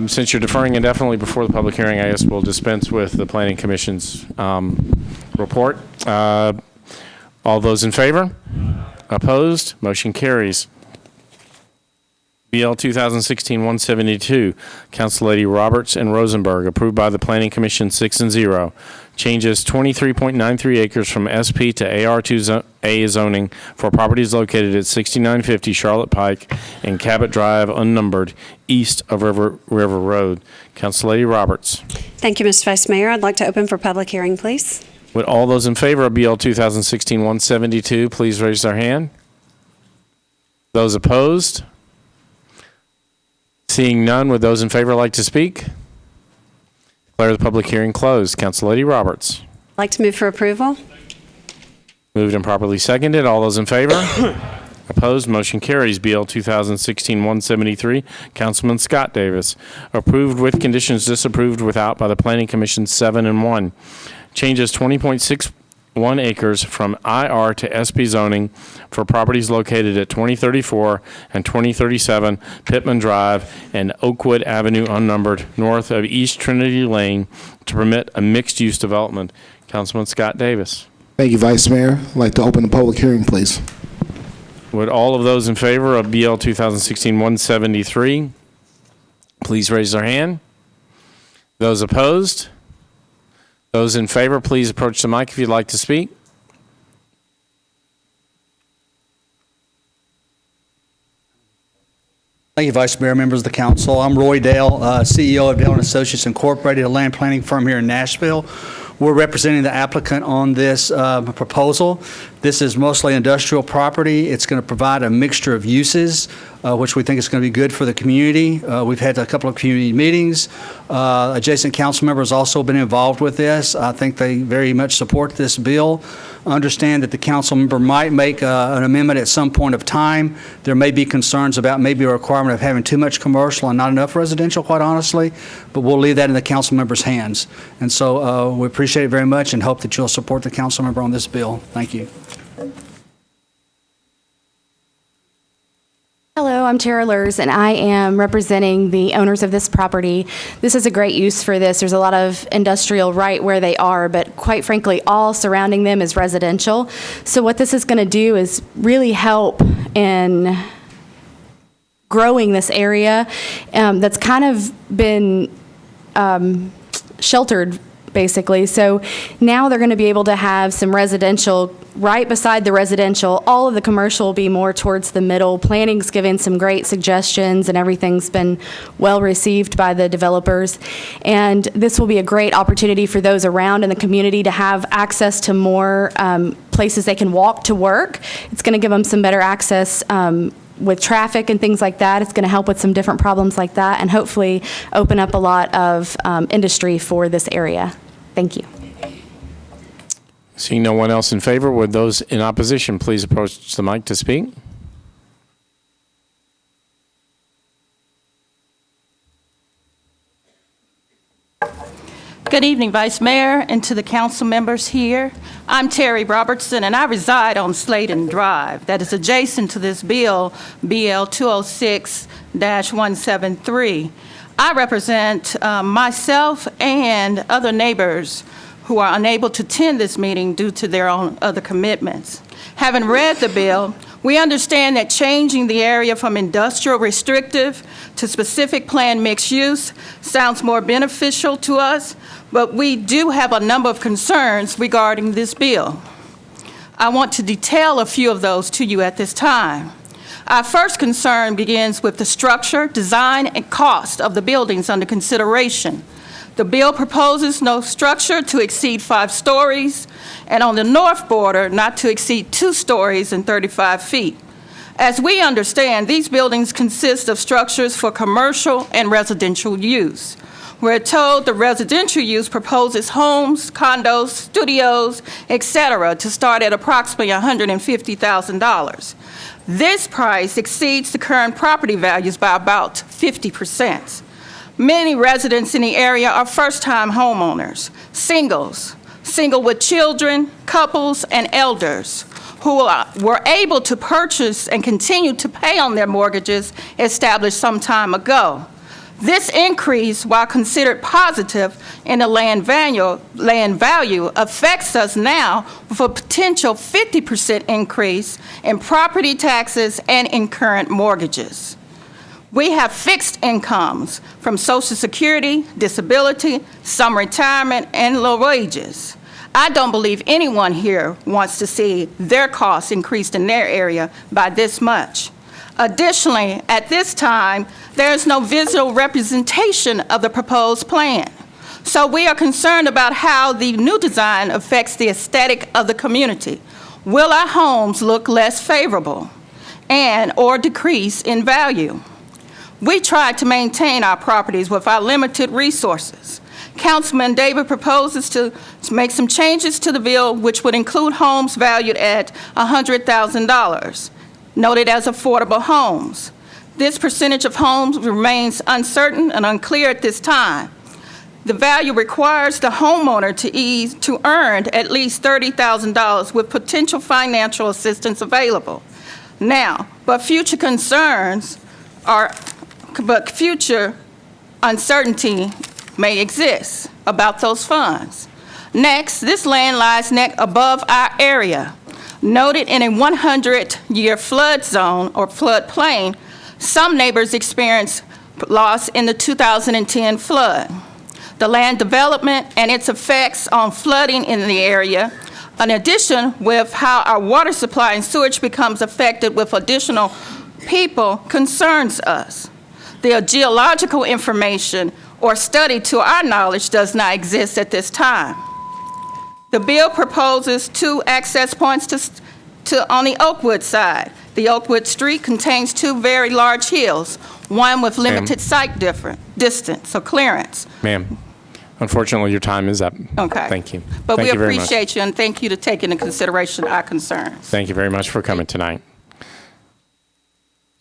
Since you're deferring indefinitely before the public hearing, I guess we'll dispense with the Planning Commission's report. All those in favor? Opposed? Motion carries. BL 2016-172, Council Lady Roberts and Rosenberg, approved by the Planning Commission 6 and 0. Changes 23.93 acres from SP to AR2A zoning for properties located at 6950 Charlotte Pike and Cabot Drive, unnumbered, east of River Road. Council Lady Roberts. Thank you, Mr. Vice Mayor. I'd like to open for public hearing, please. Would all those in favor of BL 2016-172 please raise their hand? Those opposed? Seeing none, would those in favor like to speak? Declare the public hearing closed. Council Lady Roberts. I'd like to move for approval. Moved and properly seconded. All those in favor? Opposed? Motion carries. BL 2016-173, Councilman Scott Davis. Approved with conditions, disapproved without by the Planning Commission 7 and 1. Changes 20.61 acres from IR to SP zoning for properties located at 2034 and 2037 Pittman Drive and Oakwood Avenue unnumbered north of East Trinity Lane to permit a mixed-use development. Councilman Scott Davis. Thank you, Vice Mayor. I'd like to open the public hearing, please. Would all of those in favor of BL 2016-173 please raise their hand? Those opposed? Those in favor, please approach the mic if you'd like to speak. Thank you, Vice Mayor, members of the council. I'm Roy Dale, CEO of Dale & Associates Incorporated, a land planning firm here in Nashville. We're representing the applicant on this proposal. This is mostly industrial property. It's going to provide a mixture of uses, which we think is going to be good for the community. We've had a couple of community meetings. Adjacent council members also been involved with this. I think they very much support this bill. Understand that the council member might make an amendment at some point of time. There may be concerns about maybe a requirement of having too much commercial and not enough residential, quite honestly, but we'll leave that in the council member's hands. And so we appreciate it very much and hope that you'll support the council member on this bill. Thank you. Hello, I'm Tara Lurs, and I am representing the owners of this property. This is a great use for this. There's a lot of industrial right where they are, but quite frankly, all surrounding them is residential. So what this is going to do is really help in growing this area that's kind of been sheltered, basically. So now they're going to be able to have some residential right beside the residential. All of the commercial will be more towards the middle. Planning's given some great suggestions, and everything's been well received by the developers. And this will be a great opportunity for those around in the community to have access to more places they can walk to work. It's going to give them some better access with traffic and things like that. It's going to help with some different problems like that, and hopefully open up a lot of industry for this area. Thank you. Seeing no one else in favor, would those in opposition please approach the mic to speak? Good evening, Vice Mayor, and to the council members here. I'm Terry Robertson, and I reside on Sladen Drive that is adjacent to this bill, BL 206-173. I represent myself and other neighbors who are unable to attend this meeting due to their own other commitments. Having read the bill, we understand that changing the area from industrial restrictive to specific planned mixed use sounds more beneficial to us, but we do have a number of concerns regarding this bill. I want to detail a few of those to you at this time. Our first concern begins with the structure, design, and cost of the buildings under consideration. The bill proposes no structure to exceed 5 stories, and on the north border, not to exceed 2 stories and 35 feet. As we understand, these buildings consist of structures for commercial and residential use. We're told the residential use proposes homes, condos, studios, etc., to start at approximately $150,000. This price exceeds the current property values by about 50%. Many residents in the area are first-time homeowners, single with children, couples, and elders who were able to purchase and continue to pay on their mortgages established some time ago. This increase, while considered positive in the land value, affects us now with a potential 50% increase in property taxes and in current mortgages. We have fixed incomes from Social Security, disability, some retirement, and low wages. I don't believe anyone here wants to see their costs increased in their area by this much. Additionally, at this time, there is no visual representation of the proposed plan. So we are concerned about how the new design affects the aesthetic of the community. Will our homes look less favorable or decrease in value? We tried to maintain our properties with our limited resources. Councilman David proposes to make some changes to the bill which would include homes valued at $100,000. Noted as affordable homes. This percentage of homes remains uncertain and unclear at this time. The value requires the homeowner to earn at least $30,000 with potential financial assistance available. Now, future uncertainty may exist about those funds. Next, this land lies above our area. Noted in a 100-year flood zone or floodplain, some neighbors experienced loss in the 2010 flood. The land development and its effects on flooding in the area, in addition with how our water supply and sewage becomes affected with additional people, concerns us. The geological information or study to our knowledge does not exist at this time. The bill proposes 2 access points on the Oakwood side. The Oakwood Street contains 2 very large hills, one with limited site distance or clearance. Ma'am, unfortunately, your time is up. Okay. Thank you. But Thank we you very much. appreciate you and thank you to take into consideration our concerns. Thank you very much for coming tonight.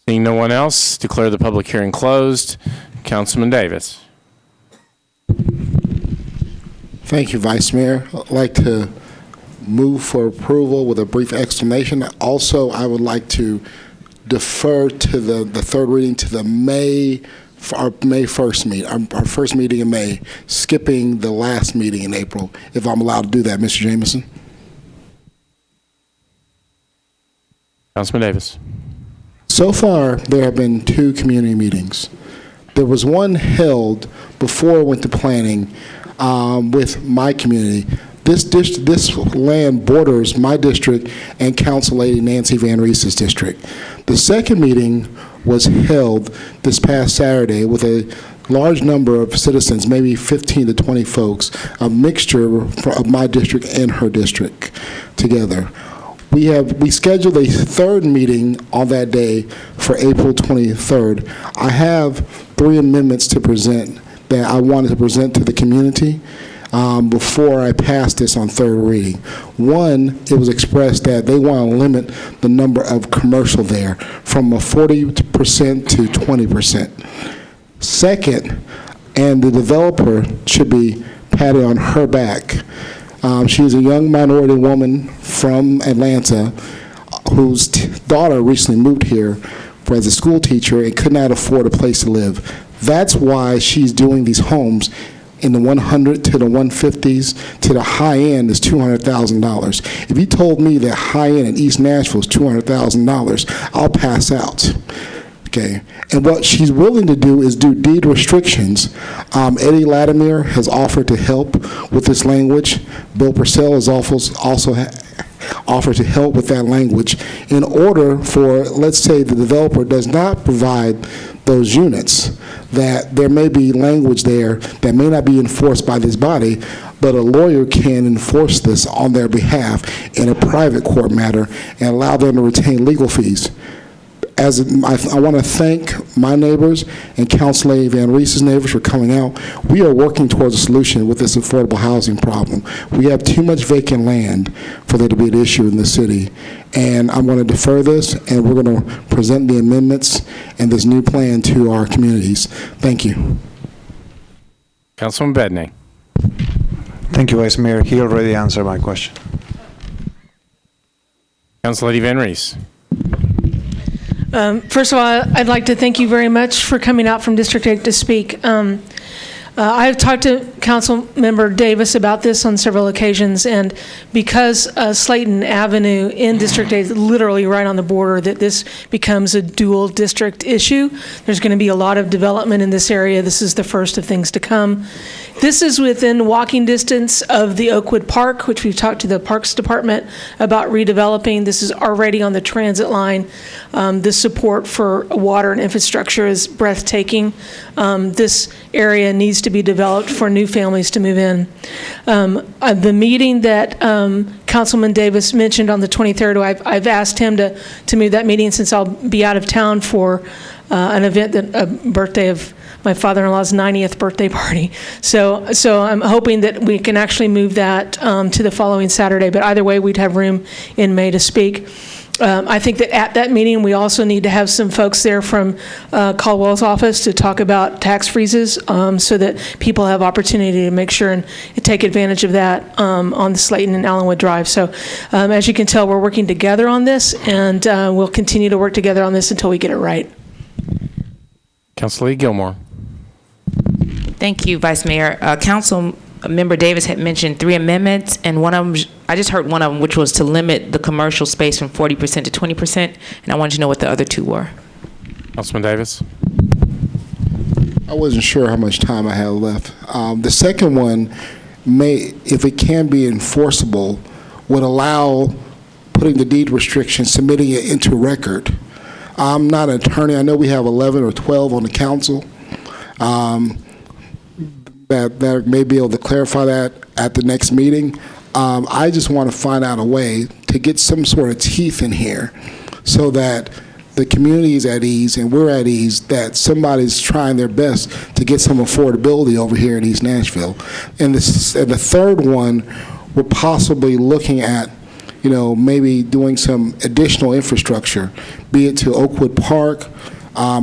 Seeing no one else, declare the public hearing closed. Councilman Davis. Thank you, Vice Mayor. I'd like to move for approval with a brief explanation. Also, I would like to defer to the third reading to the our May 1st meeting, our first meeting in May, skipping the last meeting in April, if I'm allowed to do that, Mr. Jameson. Councilman Davis. So far, there have been 2 community meetings. There was one held before I went to planning with my community. This land borders my district and Council Lady Nancy Van Reese's district. The second meeting was held this past Saturday with a large number of citizens, maybe 15 to 20 folks, a mixture of my district and her district together. We scheduled a third meeting on that day for April 23rd. I have 3 amendments to present that I wanted to present to the community before I pass this on third reading. One, it was expressed that they want to limit the number of commercial there from a 40% to 20%. Second, and the developer should be patted on her back. She is a young minority woman from Atlanta whose daughter recently moved here as a school teacher and could not afford a place to live. That's why she's doing these homes in the 100 to the 150s to the high end is $200,000. If you told me that high end in East Nashville is $200,000, I'll pass out. Okay, and what she's willing to do is do deed restrictions. Eddie Latimer has offered to help with this language. Bill Purcell has also offered to help with that language in order for, let's say, the developer does not provide those units, that there may be language there that may not be enforced by this body, but a lawyer can enforce this on their behalf in a private court matter and allow them to retain legal fees. I want to thank my neighbors and Council Lady Van Reese's neighbors for coming out. We are working towards a solution with this affordable housing problem. We have too much vacant land for there to be an issue in the city. And I'm going to defer this, and we're going to present the amendments and this new plan to our communities. Thank you. Councilman Bedney. Thank you, Vice Mayor. He already answered my question. Council Lady Van Reese. First of all, I'd like to thank you very much for coming out from District 8 to speak. I've talked to Council Member Davis about this on several occasions, and because Slayton Avenue in District 8 is literally right on the border, that this becomes a dual district issue. There's going to be a lot of development in this area. This is the first of things to come. This is within walking distance of the Oakwood Park, which we've talked to the Parks Department about redeveloping. This is already on the transit line. The support for water and infrastructure is breathtaking. This area needs to be developed for new families to move in. The meeting that Councilman Davis mentioned on the 23rd, I've asked him to move that meeting since I'll be out of town for an event, a birthday of my father-in-law's 90th birthday party. So I'm hoping that we can actually move that to the following Saturday, but either way, we'd have room in May to speak. I think that at that meeting, we also need to have some folks there from Caldwell's office to talk about tax freezes so that people have opportunity to make sure and take advantage of that on the Slayton and Allenwood Drive. So as you can tell, we're working together on this, and we'll continue to work together on this until we get it right. Councilor Gilmore. Thank you, Vice Mayor. Council Member Davis had mentioned 3 amendments, and one of them, I just heard one of them, which was to limit the commercial space from 40% to 20%, and I wanted to know what the other 2 were. Councilman Davis. I wasn't sure how much time I had left. The second one may, if it can be enforceable, would allow putting the deed restriction, submitting it into record. I'm not an attorney. I know we have 11 or 12 on the council. That may be able to clarify that at the next meeting. I just want to find out a way to get some sort of teeth in here so that the community is at ease and we're at ease, that somebody's trying their best to get some affordability over here in East Nashville. And the third one, we're possibly looking at, maybe doing some additional infrastructure, be it to Oakwood Park,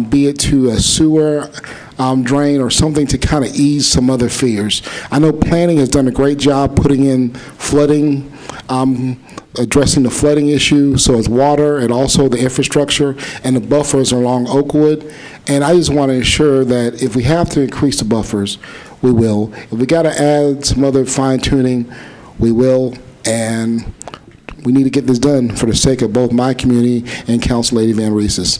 be it to a sewer drain or something to kind of ease some other fears. I know planning has done a great job putting in flooding, addressing the flooding issue, so it's water and also the infrastructure and the buffers along Oakwood. And I just want to ensure that if we have to increase the buffers, we will. If we got to add some other fine tuning, we will. And we need to get this done for the sake of both my community and Council Lady Van Reese's.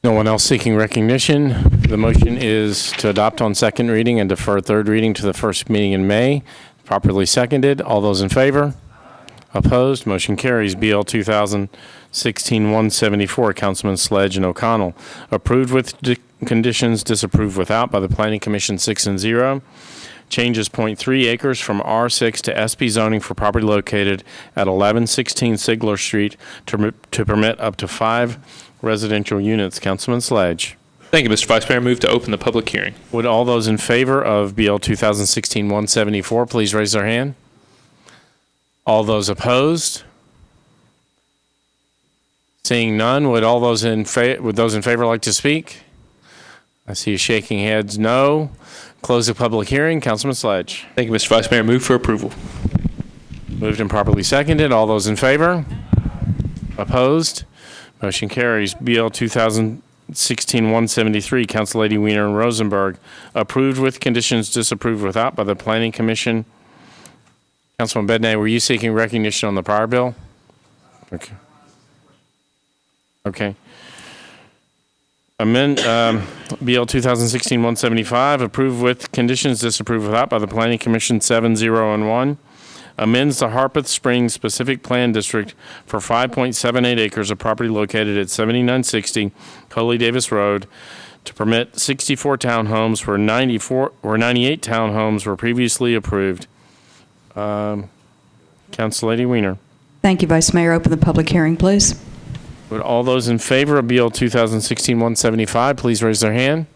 No one else seeking recognition. The motion is to adopt on second reading and defer third reading to the first meeting in May. Properly seconded. All those in favor? Opposed? Motion carries. BL 2016-174, Councilman Sledge and O'Connell. Approved with conditions, disapproved without by the Planning Commission 6 and 0. Changes 0.3 acres from R6 to SP zoning for property located at 1116 Sigler Street to permit up to 5 residential units. Councilman Sledge. Thank you, Mr. Vice Mayor. Move to open the public hearing. Would all those in favor of BL 2016-174 please raise their hand? All those opposed? Seeing none, would all those in favor like to speak? I see you shaking heads. No. Close the public hearing. Councilman Sledge. Thank you, Mr. Vice Mayor. Move for approval. Moved and properly seconded. All those in favor? Opposed? Motion carries. BL 2016-173, Council Lady Wiener and Rosenberg. Approved with conditions, disapproved without by the Planning Commission. Councilman Bednay, were you seeking recognition on the prior bill? Okay. Okay. Amend BL 2016-175, approved with conditions, disapproved without by the Planning Commission 7, 0, and 1. Amends the Harpeth Springs Specific Plan District for 5.78 acres of property located at 7960 Coley Davis Road to permit 64 townhomes where 98 townhomes were previously approved. Council Lady Wiener. Thank you, Vice Mayor. Open the public hearing, please. Would all those in favor of Bill 2016-175 please raise their hand?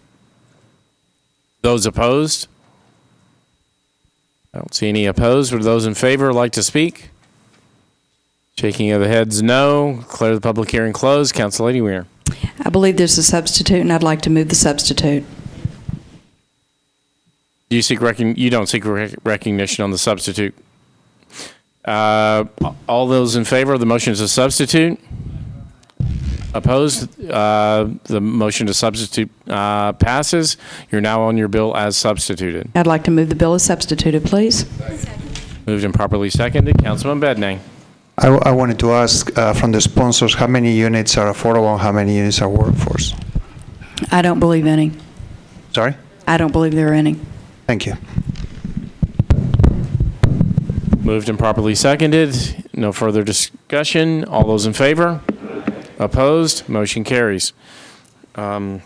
Those opposed? I don't see any opposed. Would those in favor like to speak? Shaking of the heads, no. Declare the public hearing closed. Council Lady Weir. I believe there's a substitute, and I'd like to move the substitute. You don't seek recognition on the substitute. All those in favor of the motion to substitute? Opposed? The motion to substitute passes. You're now on your bill as substituted. I'd like to move the bill as substituted, please. Moved and properly seconded. Councilman Bednang. I wanted to ask from the sponsors, how many units are affordable and how many units are workforce? I don't believe any. Sorry? I don't believe there are any. Thank you. Moved and properly seconded. No further discussion. All those in favor? Opposed? Motion carries. That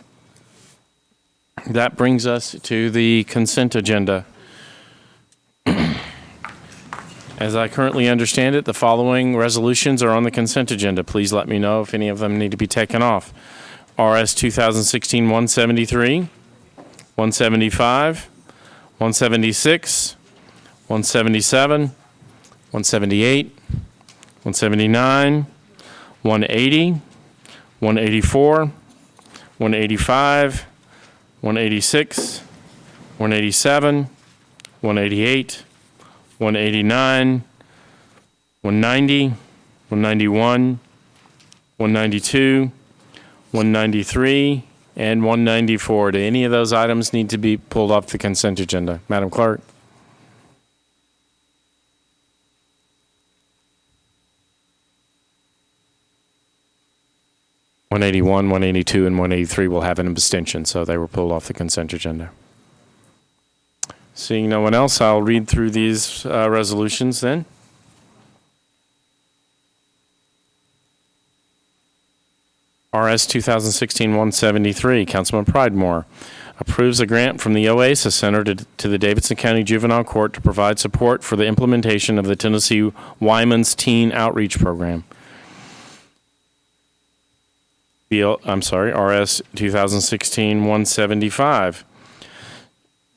brings us to the consent agenda. As I currently understand it, the following resolutions are on the consent agenda. Please let me know if any of them need to be taken off. RS 2016-173, 175, 176, 177, 178, 179, 180, 184, 185, 186, 187, 188, 189, 190, 191, 192, 193, and 194. Do any of those items need to be pulled off the consent agenda? Madam Clerk? $181, $182, and $183 will have an abstention, so they were pulled off the consent agenda. Seeing no one else, I'll read through these resolutions then. RS 2016-173, Councilman Pridemore approves a grant from the Oasis Center to the Davidson County Juvenile Court to provide support for the implementation of the Tennessee Wyman's Teen Outreach Program. RS 2016-175.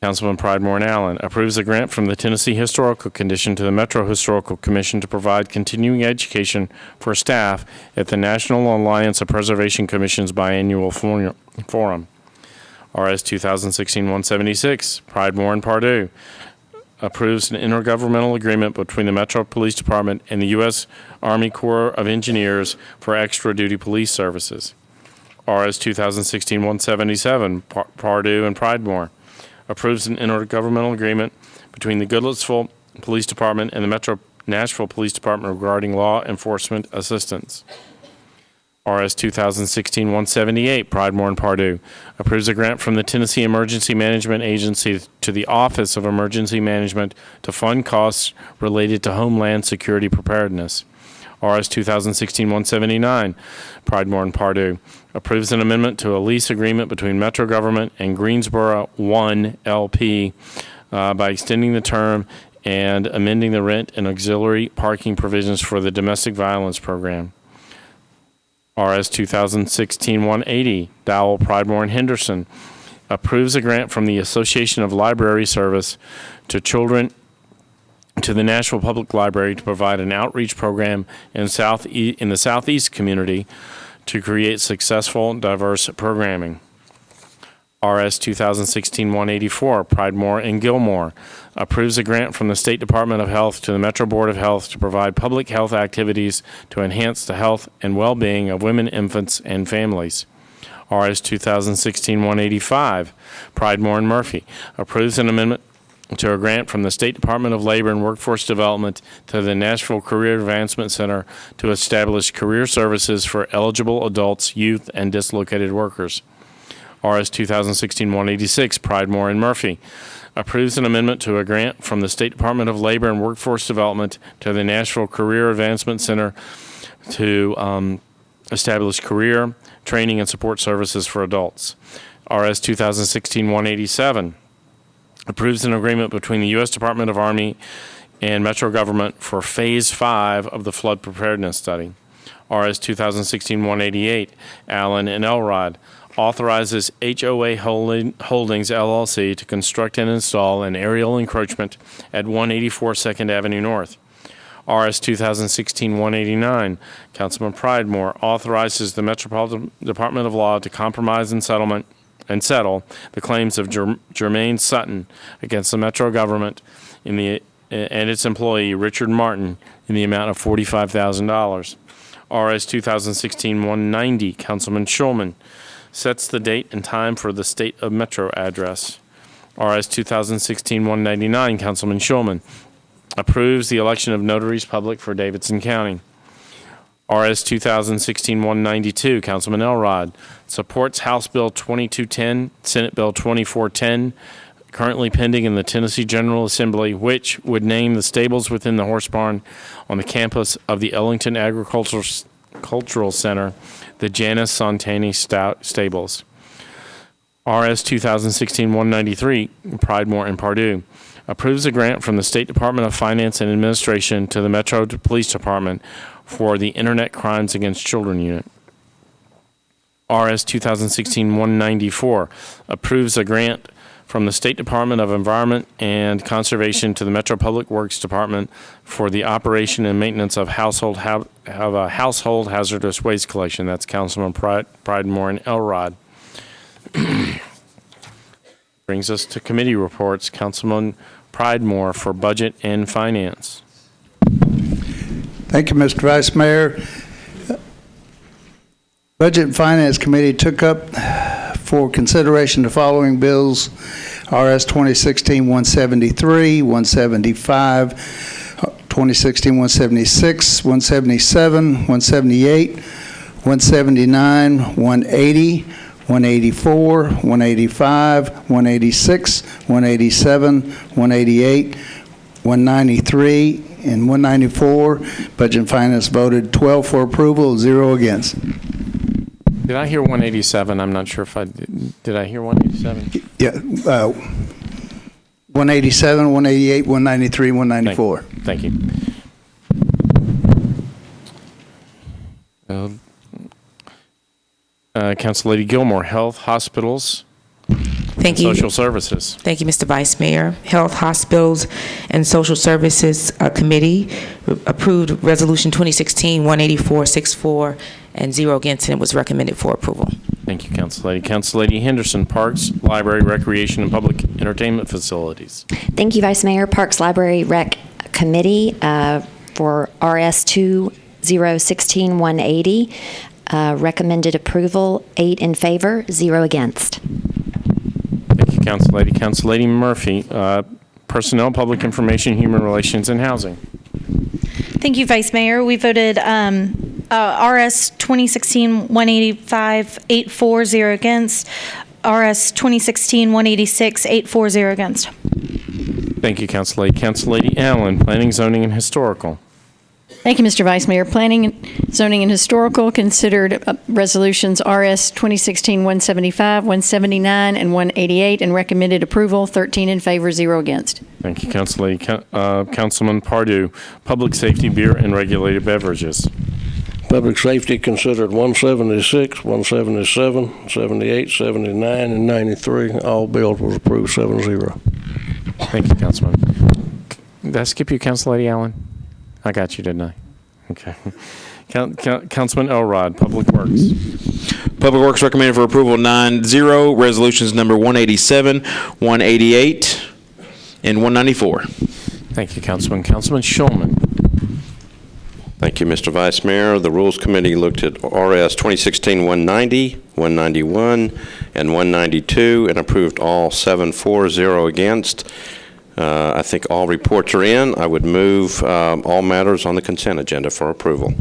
Councilman Pridemore and Allen approves a grant from the Tennessee Historical Commission to the Metro Historical Commission to provide continuing education for staff at the National Alliance of Preservation Commission's biannual forum. RS 2016-176, Pridemore and Pardue approves an intergovernmental agreement between the Metro Police Department and the U.S. Army Corps of Engineers for extra duty police services. RS 2016-177, Pardue and Pridemore approves an intergovernmental agreement between the Goodlettsville Police Department and the Metro Nashville Police Department regarding law enforcement assistance. RS 2016-178, Pridemore and Pardue approves a grant from the Tennessee Emergency Management Agency to the Office of Emergency Management to fund costs related to Homeland Security preparedness. RS 2016-179, Pridemore and Pardue approves an amendment to a lease agreement between Metro Government and Greensboro 1 LP by extending the term and amending the rent and auxiliary parking provisions for the domestic violence program. RS 2016-180, Dowell, Pridemore, and Henderson approves a grant from the Association of Library Service to children to the Nashville Public Library to provide an outreach program in the Southeast community to create successful, diverse programming. RS 2016-184, Pridemore and Gilmore approves a grant from the State Department of Health to the Metro Board of Health to provide public health activities to enhance the health and well-being of women, infants, and families. RS 2016-185, Pridemore and Murphy approves an amendment to a grant from the State Department of Labor and Workforce Development to the Nashville Career Advancement Center to establish career services for eligible adults, youth, and dislocated workers. RS 2016-186, Pridemore and Murphy approves an amendment to a grant from the State Department of Labor and Workforce Development to the Nashville Career Advancement Center to establish career, training, and support services for adults. RS 2016-187 approves an agreement between the U.S. Department of Army and Metro Government for Phase 5 of the Flood Preparedness Study. RS 2016-188, Allen and Elrod, authorizes HOA Holdings LLC to construct and install an aerial encroachment at 184 Second Avenue North. RS 2016-189, Councilman Pridemore, authorizes the Metropolitan Department of Law to compromise and settle the claims of Jermaine Sutton against the Metro government and its employee, Richard Martin, in the amount of $45,000. RS 2016-190, Councilman Schulman, sets the date and time for the State of Metro address. RS 2016-199, Councilman Schulman, approves the election of notaries public for Davidson County. RS 2016-192, Councilman Elrod, supports House Bill 2210, Senate Bill 2410, currently pending in the Tennessee General Assembly, which would name the stables within the horse barn on the campus of the Ellington Agricultural Center the Janice Santani Stables. RS 2016-193, Pridemore and Pardue, approves a grant from the State Department of Finance and Administration to the Metro Police Department for the Internet Crimes Against Children Unit. RS 2016-194, approves a grant from the State Department of Environment and Conservation to the Metro Public Works Department for the operation and maintenance of household hazardous waste collection. That's Councilman Pridemore and Elrod. Brings us to committee reports. Councilman Pridemore for Budget and Finance. Thank you, Mr. Vice Mayor. Budget and Finance Committee took up for consideration the following bills: RS 2016-173, 175, 2016-176, 177, 178, 179, 180, 184, 185, 186, 187, 188, 193, and 194. Budget and Finance voted 12 for approval, 0 against. Did I hear 187? I'm not sure if I did. Did I hear 187? Yeah, 187, 188, 193, 194. Thank you. Council Lady Gilmore, Health, Hospitals, Thank you. Social Services. Thank you, Mr. Vice Mayor. Health, Hospitals, and Social Services Committee approved Resolution 2016-184-64 and 0 against, and it was recommended for approval. Thank you, Council Lady. Council Lady Henderson, Parks, Library, Recreation, and Public Entertainment Facilities. Thank you, Vice Mayor. Parks, Library, Rec Committee for RS 2016-180. Recommended approval, 8 in favor, 0 against. Thank you, Council Lady. Council Lady Murphy, Personnel, Public Information, Human Relations, and Housing. Thank you, Vice Mayor. We voted RS 2016-185, 8-4, 0 against. RS 2016-186, 8-4, 0 against. Thank you, Council Lady. Council Lady Allen, Planning, Zoning, and Historical. Thank you, Mr. Vice Mayor. Planning, Zoning, and Historical considered resolutions RS 2016-175, 179, and 188 and recommended approval, 13 in favor, 0 against. Thank you, Council Lady. Councilman Pardue, Public Safety, Beer, and Regulated Beverages. Public Safety considered 176, 177, 78, 79, and 93. All bills was approved 7-0. Thank you, Councilman. Did I skip you, Council Lady Allen? I got you, didn't I? Okay. Councilman Elrod, Public Works. Public Works recommended for approval 9-0. Resolutions number 187, 188, and 194. Thank you, Councilman. Councilman Schulman. Thank you, Mr. Vice Mayor. The Rules Committee looked at RS 2016-190, 191, and 192 and approved all 7-4, 0 against. I think all reports are in. I would move all matters on the consent agenda for approval.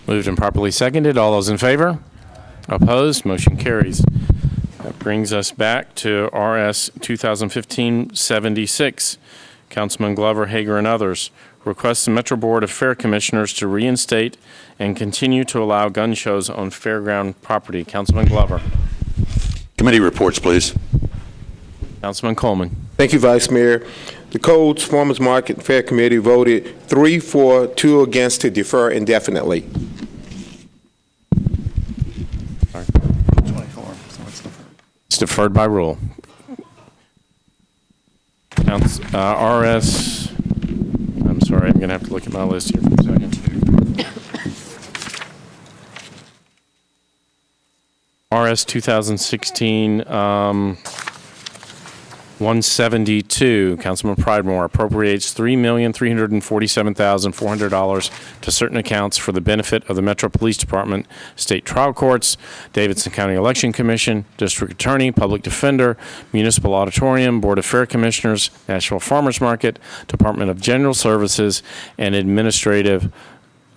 Moved and properly seconded. All those in favor? Opposed? Motion carries. That brings us back to RS 2015-76. Councilman Glover, Hager, and others request the Metro Board of Fair Commissioners to reinstate and continue to allow gun shows on fairground property. Councilman Glover. Committee reports, please. Councilman Coleman. Thank you, Vice Mayor. The Codes Farmers Market Fair Committee voted 3 for, 2 against to defer indefinitely. It's deferred by rule. RS, I'm sorry, I'm going to have to look at my list here for a second. RS 2016 172, Councilman Pridemore appropriates $3,347,400 to certain accounts for the benefit of the Metro Police Department, State Trial Courts, Davidson County Election Commission, District Attorney, Public Defender, Municipal Auditorium, Board of Fair Commissioners, Nashville Farmers Market, Department of General Services, and Administrative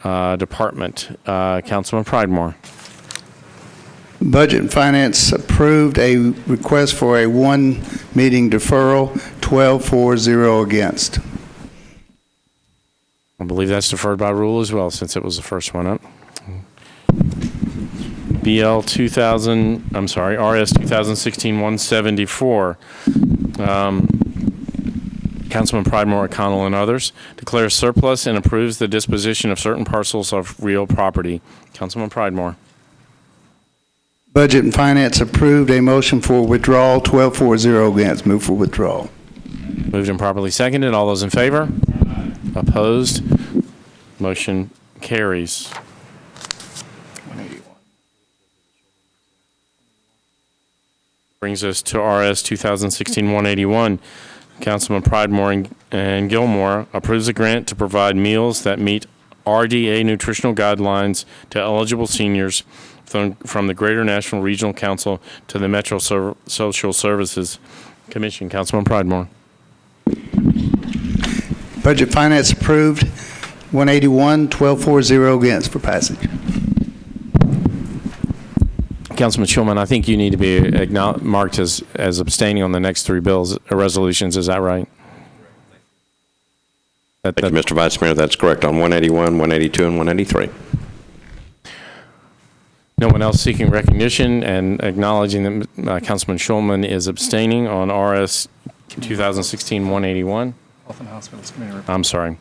Department. Councilman Pridemore. Budget and Finance approved a request for a 1-meeting deferral, 12 for, 0 against. I believe that's deferred by rule as well, since it was the first one up. RS 2016-174. Councilman Pridemore, O'Connell, and others declares surplus and approves the disposition of certain parcels of real property. Councilman Pridemore. Budget and Finance approved a motion for withdrawal, 12 for, 0 against. Move for withdrawal. Moved and properly seconded. All those in favor? Opposed? Motion carries. Brings us to RS 2016-181. Councilman Pridemore and Gilmore approves a grant to provide meals that meet RDA nutritional guidelines to eligible seniors from the Greater Nashville Regional Council to the Metro Social Services Commission. Councilman Pridemore. Budget Finance approved, 181, 12 for, 0 against for passage. Councilman Schulman, I think you need to be marked as abstaining on the next 3 bills or resolutions. Is that right? Thank you, Mr. Vice Mayor. That's correct on 181, 182, and 183. No one else seeking recognition, and acknowledging that Councilman Schulman is abstaining on RS 2016-181. Health and Hospitals Committee report.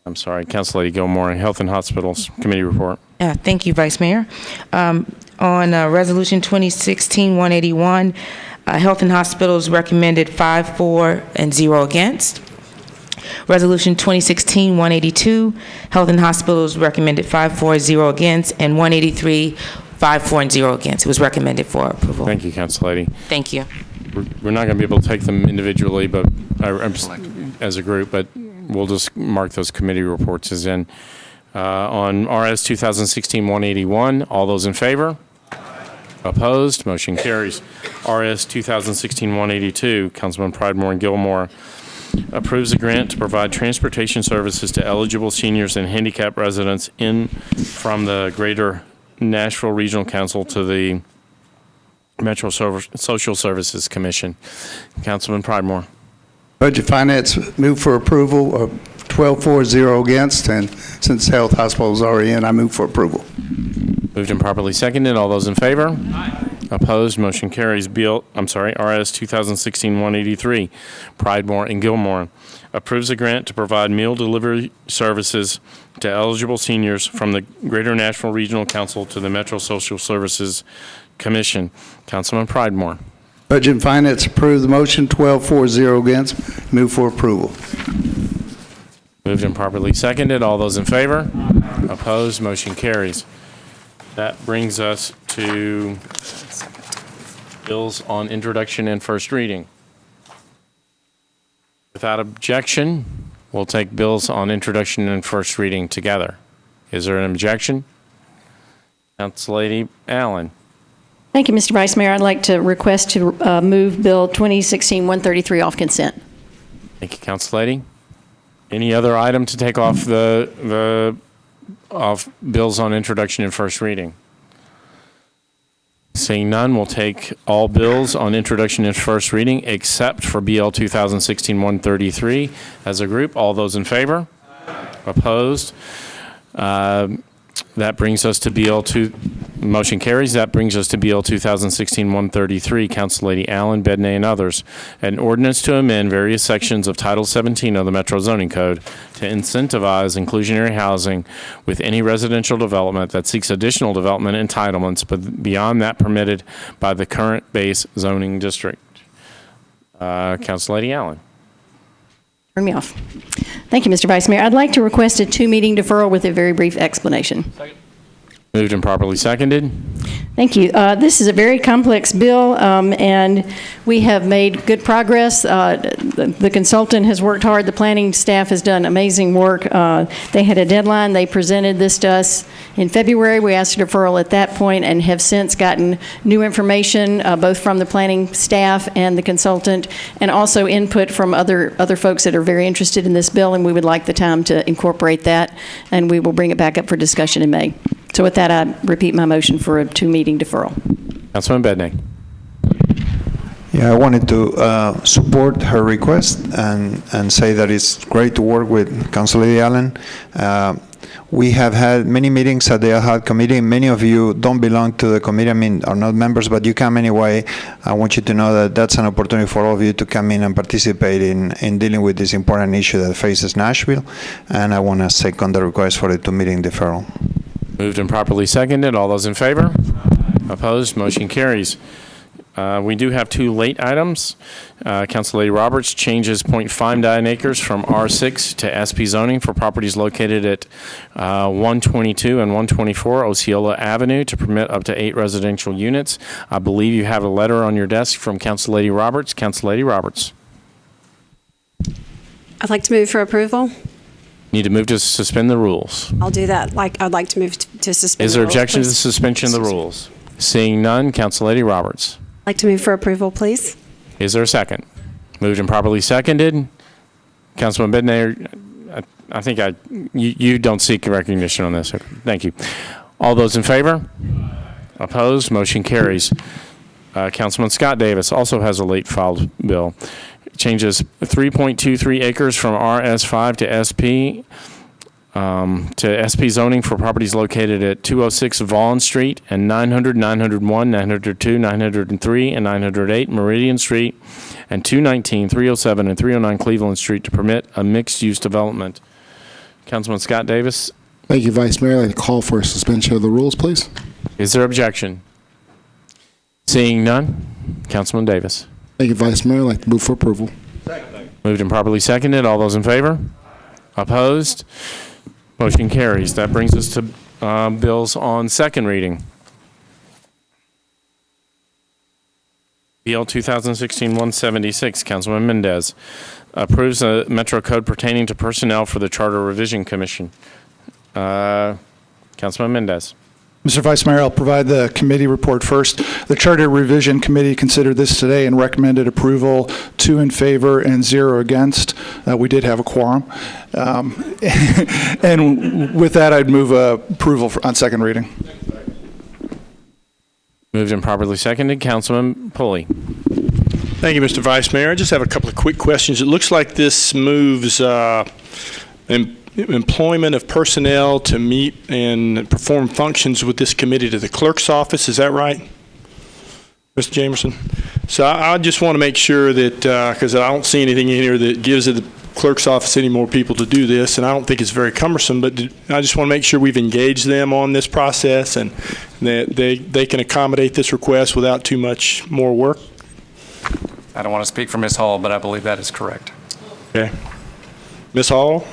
I'm sorry. Council Lady Gilmore, Health and Hospitals Committee report. Thank you, Vice Mayor. On Resolution 2016-181, Health and Hospitals recommended 5 for and 0 against. Resolution 2016-182, Health and Hospitals recommended 5 for, 0 against, and 183, 5 for and 0 against. It was recommended for approval. Thank you, Council Lady. Thank you. We're not going to be able to take them individually, but as a group, but we'll just mark those committee reports as in. On RS 2016-181, all those in favor? Opposed? Motion carries. RS 2016-182, Councilman Pridemore and Gilmore approves a grant to provide transportation services to eligible seniors and handicapped residents from the Greater Nashville Regional Council to the Metro Social Services Commission. Councilman Pridemore. Budget Finance move for approval of 12 for, 0 against, and since Health Hospital is already in, I move for approval. Moved and properly seconded. All those in favor? Aye. Opposed? Motion carries. RS 2016-183, Pridemore and Gilmore approves a grant to provide meal delivery services to eligible seniors from the Greater Nashville Regional Council to the Metro Social Services Commission. Councilman Pridemore. Budget and Finance approve the motion, 12 for, 0 against. Move for approval. Moved and properly seconded. All those in favor? Opposed? Motion carries. That brings us to bills on introduction and first reading. Without objection, we'll take bills on introduction and first reading together. Is there an objection? Council Lady Allen. Thank you, Mr. Vice Mayor. I'd like to request to move Bill 2016-133 off consent. Thank you, Council Lady. Any other item to take off off bills on introduction and first reading? Seeing none, we'll take all bills on introduction and first reading except for BL 2016-133 as a group. All those in favor? Opposed? That brings us to motion carries. That brings us to BL 2016-133, Council Lady Allen, Bedney, and others. An ordinance to amend various sections of Title 17 of the Metro Zoning Code to incentivize inclusionary housing with any residential development that seeks additional development entitlements, but beyond that permitted by the current base zoning district. Council Lady Allen. Turn me off. Thank you, Mr. Vice Mayor. I'd like to request a 2-meeting deferral with a very brief explanation. Moved and properly seconded. Thank you. This is a very complex bill, and we have made good progress. The consultant has worked hard. The planning staff has done amazing work. They had a deadline. They presented this to us in February. We asked a deferral at that point and have since gotten new information, both from the planning staff and the consultant, and also input from other folks that are very interested in this bill, and we would like the time to incorporate that, and we will bring it back up for discussion in May. So with that, I repeat my motion for a 2-meeting deferral. Councilman Bedney. Yeah, I wanted to support her request and say that it's great to work with Council Lady Allen. We have had many meetings at the ad hoc committee. Many of you don't belong to the committee, are not members, but you come anyway. I want you to know that that's an opportunity for all of you to come in and participate in dealing with this important issue that faces Nashville. And I want to second the request for a 2-meeting deferral. Moved and properly seconded. All those in favor? Opposed? Motion carries. We do have 2 late items. Council Lady Roberts changes .59 acres from R6 to SP zoning for properties located at 122 and 124 Osceola Avenue to permit up to 8 residential units. I believe you have a letter on your desk from Council Lady Roberts. Council Lady Roberts. I'd like to move for approval. Need to move to suspend the rules. I'll do that. I'd like to move to suspend. Is there objection to the suspension of the rules? Seeing none, Council Lady Roberts. I'd like to move for approval, please. Is there a second? Moved and properly seconded. Councilman Bednayer, I think you don't seek recognition on this. Thank you. All those in favor? Opposed? Motion carries. Councilman Scott Davis also has a late filed bill. Changes 3.23 acres from RS5 to SP zoning for properties located at 206 Vaughn Street and 900, 901, 902, 903, and 908 Meridian Street, and 219, 307, and 309 Cleveland Street to permit a mixed-use development. Councilman Scott Davis. Thank you, Vice Mayor. I'd like to call for a suspension of the rules, please. Is there objection? Seeing none, Councilman Davis. Thank you, Vice Mayor. I'd like to move for approval. Moved and properly seconded. All those in favor? Opposed? Motion carries. That brings us to bills on second reading. BL 2016-176, Councilman Mendez, approves a Metro Code pertaining to personnel for the Charter Revision Commission. Councilman Mendez. Mr. Vice Mayor, I'll provide the committee report first. The Charter Revision Committee considered this today and recommended approval, 2 in favor and 0 against. We did have a quorum. And with that, I'd move approval on second reading. Moved and properly seconded. Councilman Pulley. Thank you, Mr. Vice Mayor. I just have a couple of quick questions. It looks like this moves employment of personnel to meet and perform functions with this committee to the clerk's office. Is that right, Mr. Jamerson? So I just want to make sure that, because I don't see anything in here that gives the clerk's office any more people to do this, and I don't think it's very cumbersome, but I just want to make sure we've engaged them on this process and that they can accommodate this request without too much more work. I don't want to speak for Ms. Hall, but I believe that is correct. Okay. Ms. Hall?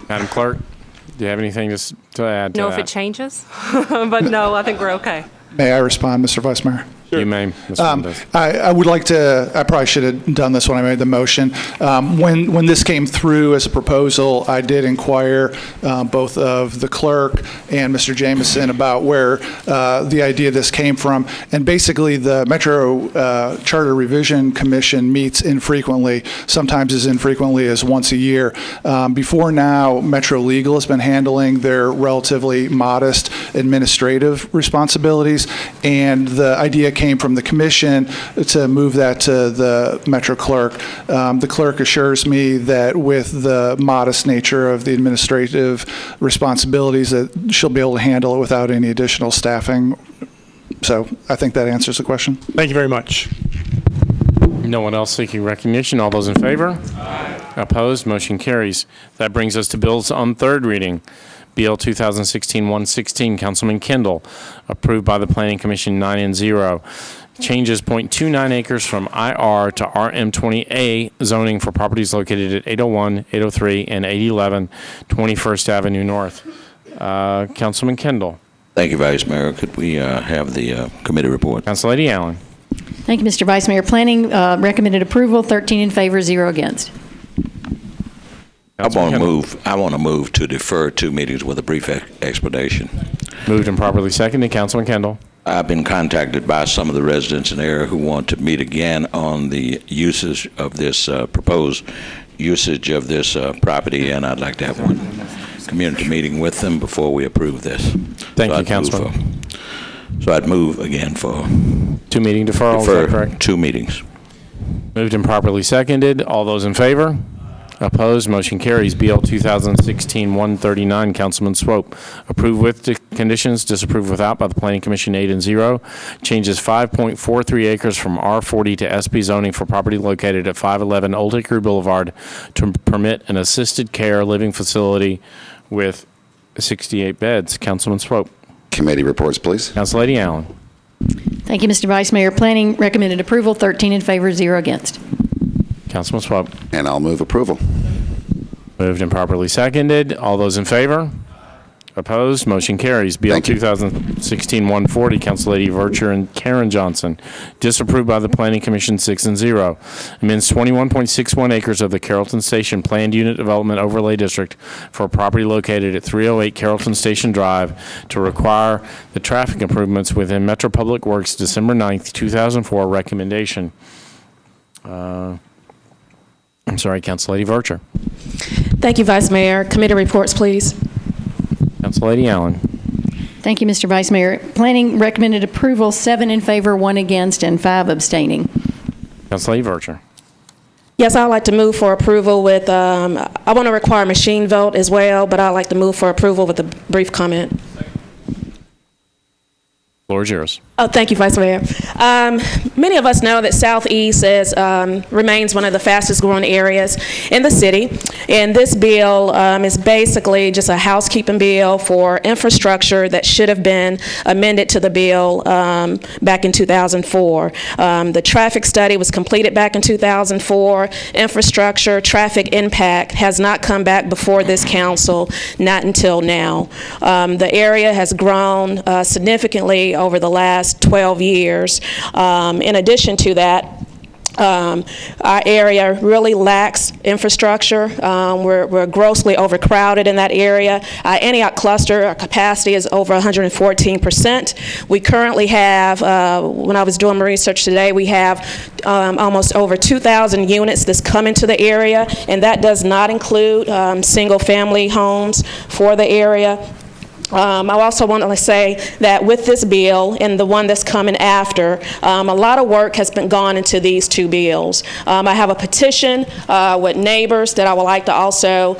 Madam Clerk, do you have anything to add to No, that? if it changes, but no, I think we're okay. May I respond, Mr. Vice Mayor? Sure. You may, Mr. Mendez. I would like to, I probably should have done this when I made the motion. When this came through as a proposal, I did inquire both of the clerk and Mr. Jameson about where the idea of this came from. And basically, the Metro Charter Revision Commission meets infrequently, sometimes as infrequently as once a year. Before now, Metro Legal has been handling their relatively modest administrative responsibilities. And the idea came from the commission to move that to the Metro clerk. The clerk assures me that with the modest nature of the administrative responsibilities, that she'll be able to handle it without any additional staffing. So I think that answers the question. Thank you very much. No one else seeking recognition. All those in favor? Aye. Opposed? Motion carries. That brings us to bills on third reading. BL 2016-116, Councilman Kendall, approved by the Planning Commission 9-0. Changes 0.29 acres from IR to RM20A zoning for properties located at 801, 803, and 811 21st Avenue North. Councilman Kendall. Thank you, Vice Mayor. Could we have the committee report? Councillady Allen. Thank you, Mr. Vice Mayor. Planning recommended approval, 13 in favor, 0 against. I want to move to defer 2 meetings with a brief explanation. Moved and properly seconded. Councilman Kendall. I've been contacted by some of the residents in the area who want to meet again on the usage of this proposed usage of this property, and I'd like to have one community meeting with them before we approve this. Thank you, Councilman. So I'd move again for 2 meeting deferral, is that correct? 2 meetings. Moved and properly seconded. All those in favor? Opposed? Motion carries. BL 2016-139, Councilman Swope. Approved with conditions, disapproved without by the Planning Commission 8-0. Changes 5.43 acres from R40 to SP zoning for property located at 511 Old Hickory Boulevard to permit an assisted care living facility with 68 beds. Councilman Swope. Committee reports, please. Councillady Allen. Thank you, Mr. Vice Mayor. Planning recommended approval, 13 in favor, 0 against. Councilman Swope. And I'll move approval. Moved and properly seconded. All those in favor? Opposed? Motion carries. BL 2016-140, Councillady Vercher and Karen Johnson. Disapproved by the Planning Commission 6-0. Amends 21.61 acres of the Carrollton Station Planned Unit Development Overlay District for a property located at 308 Carrollton Station Drive to require the traffic improvements within Metro Public Works December 9th, 2004 recommendation. I'm sorry, Councillady Vercher. Thank you, Vice Mayor. Committee reports, please. Councillady Allen. Thank you, Mr. Vice Mayor. Planning recommended approval, 7 in favor, 1 against, and 5 abstaining. Councillady Vercher. Yes, I'd like to move for approval with, I want to require machine vote as well, but I'd like to move for approval with a brief comment. Floor is yours. Oh, thank you, Vice Mayor. Many of us know that Southeast remains one of the fastest growing areas in the city. And this bill is basically just a housekeeping bill for infrastructure that should have been amended to the bill back in 2004. The traffic study was completed back in 2004. Infrastructure, traffic impact has not come back before this council, not until now. The area has grown significantly over the last 12 years. In addition to that, our area really lacks infrastructure. We're grossly overcrowded in that area. Antioch cluster, our capacity is over 114%. We currently have, when I was doing my research today, we have almost over 2,000 units that's come into the area, and that does not include single-family homes for the area. I also want to say that with this bill and the one that's coming after, a lot of work has been gone into these 2 bills. I have a petition with neighbors that I would like to also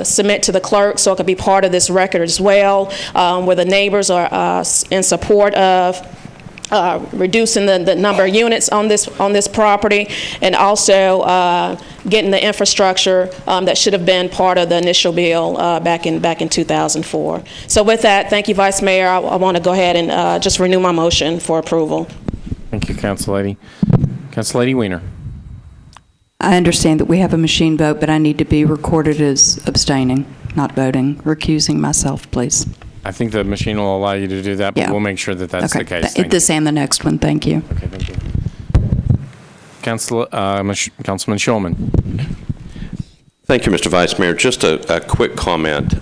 submit to the clerk so it could be part of this record as well, where the neighbors are in support of reducing the number of units on this property, and also getting the infrastructure that should have been part of the initial bill back in 2004. So with that, thank you, Vice Mayor. I want to go ahead and just renew my motion for approval. Thank you, Councillady. Councillady Weiner. I understand that we have a machine vote, but I need to be recorded as abstaining, not voting. Recusing myself, please. I think the machine will allow you to do that, but Yeah. we'll make sure that that's Okay. the case. This and the next one. Thank you. Okay, thank you. Councilman Shulman. Thank you, Mr. Vice Mayor. Just a quick comment.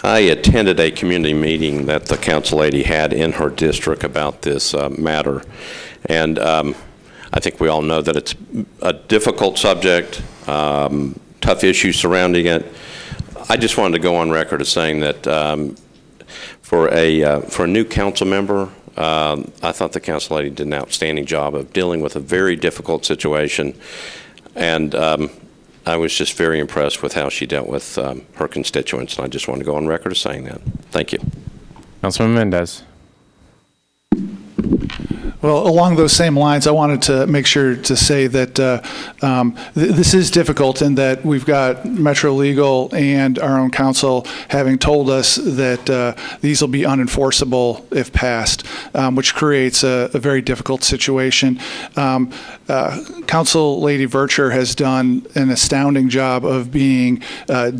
I attended a community meeting that the council lady had in her district about this matter, and I think we all know that it's a difficult subject, tough issues surrounding it. I just wanted to go on record as saying that For a new council member, I thought the council lady did an outstanding job of dealing with a very difficult situation, and I was just very impressed with how she dealt with her constituents, and I just want to go on record as saying that. Thank you. Councilman Mendez. Well, along those same lines, I wanted to make sure to say that this is difficult in that we've got Metro Legal and our own council having told us that these will be unenforceable if passed, which creates a very difficult situation. Council Lady Vercher has done an astounding job of being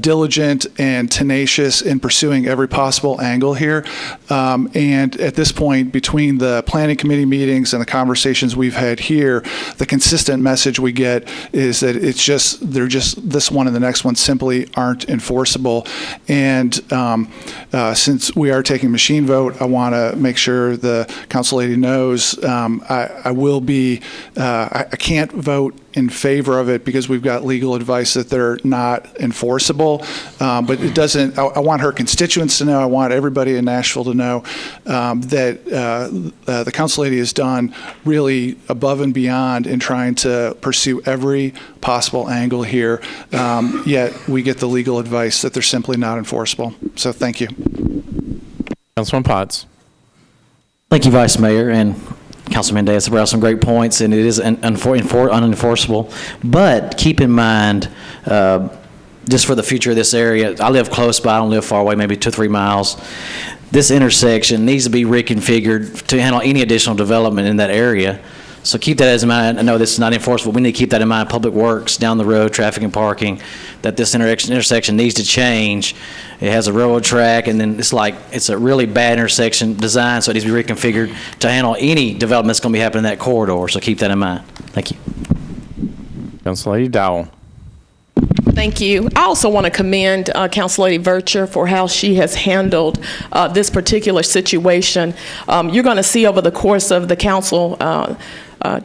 diligent and tenacious in pursuing every possible angle here. And at this point, between the planning committee meetings and the conversations we've had here, the consistent message we get is that they're just this one and the next one simply aren't enforceable. And since we are taking machine vote, I want to make sure the council lady knows I will be. I can't vote in favor of it because we've got legal advice that they're not enforceable. But it doesn't. I want her constituents to know. I want everybody in Nashville to know that the council lady has done really above and beyond in trying to pursue every possible angle here. Yet we get the legal advice that they're simply not enforceable. So thank you. Councilman Potts. Thank you, Vice Mayor, and Councilman Mendez brought out some great points, and it is unenforceable. But keep in mind, just for the future of this area, I live close by, I don't live far away, maybe 2 or 3 miles. This intersection needs to be reconfigured to handle any additional development in that area. So keep that as in mind. I know this is not enforceable. We need to keep that in mind. Public Works, down the road, traffic and parking, that this intersection needs to change. It has a railroad track, and then it's a really bad intersection design, so it needs to be reconfigured to handle any development that's going to be happening in that corridor. So keep that in mind. Thank you. Council Lady Dowell. Thank you. I also want to commend Council Lady Vercher for how she has handled this particular situation. You're going to see over the course of the council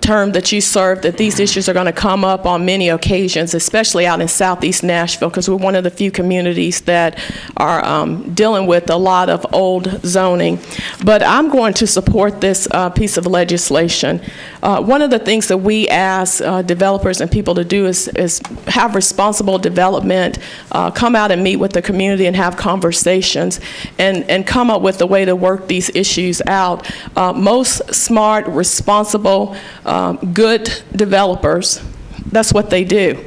term that you served that these issues are going to come up on many occasions, especially out in southeast Nashville, because we're one of the few communities that are dealing with a lot of old zoning. But I'm going to support this piece of legislation. One of the things that we ask developers and people to do is have responsible development, come out and meet with the community and have conversations and come up with a way to work these issues out. Most smart, responsible, good developers, that's what they do.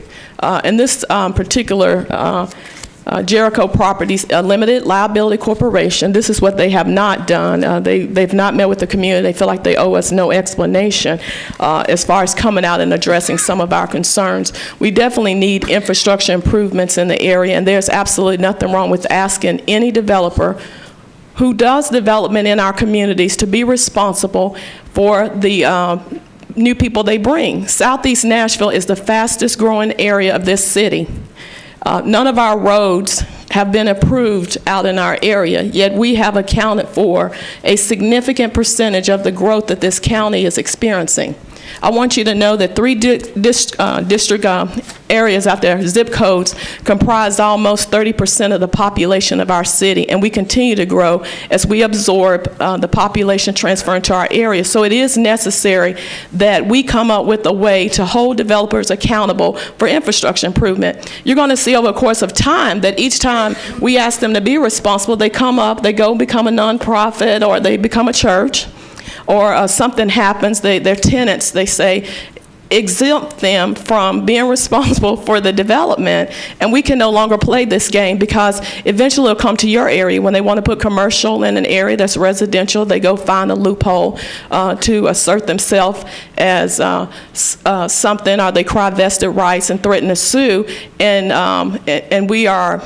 In this particular Jericho Properties Limited Liability Corporation, this is what they have not done. They've not met with the community. They feel like they owe us no explanation as far as coming out and addressing some of our concerns. We definitely need infrastructure improvements in the area, and there's absolutely nothing wrong with asking any developer who does development in our communities to be responsible for the new people they bring. Southeast Nashville is the fastest growing area of this city. None of our roads have been approved out in our area, yet we have accounted for a significant percentage of the growth that this county is experiencing. I want you to know that 3 district areas out there, zip codes, comprise almost 30% of the population of our city, and we continue to grow as we absorb the population transfer into our area. So it is necessary that we come up with a way to hold developers accountable for infrastructure improvement. You're going to see over the course of time that each time we ask them to be responsible, they come up, they go become a nonprofit, or they become a church, or something happens, their tenants, they say, exempt them from being responsible for the development, and we can no longer play this game, because eventually it'll come to your area. When they want to put commercial in an area that's residential, they go find a loophole to assert themselves as something, or they cry vested rights and threaten to sue, and we are,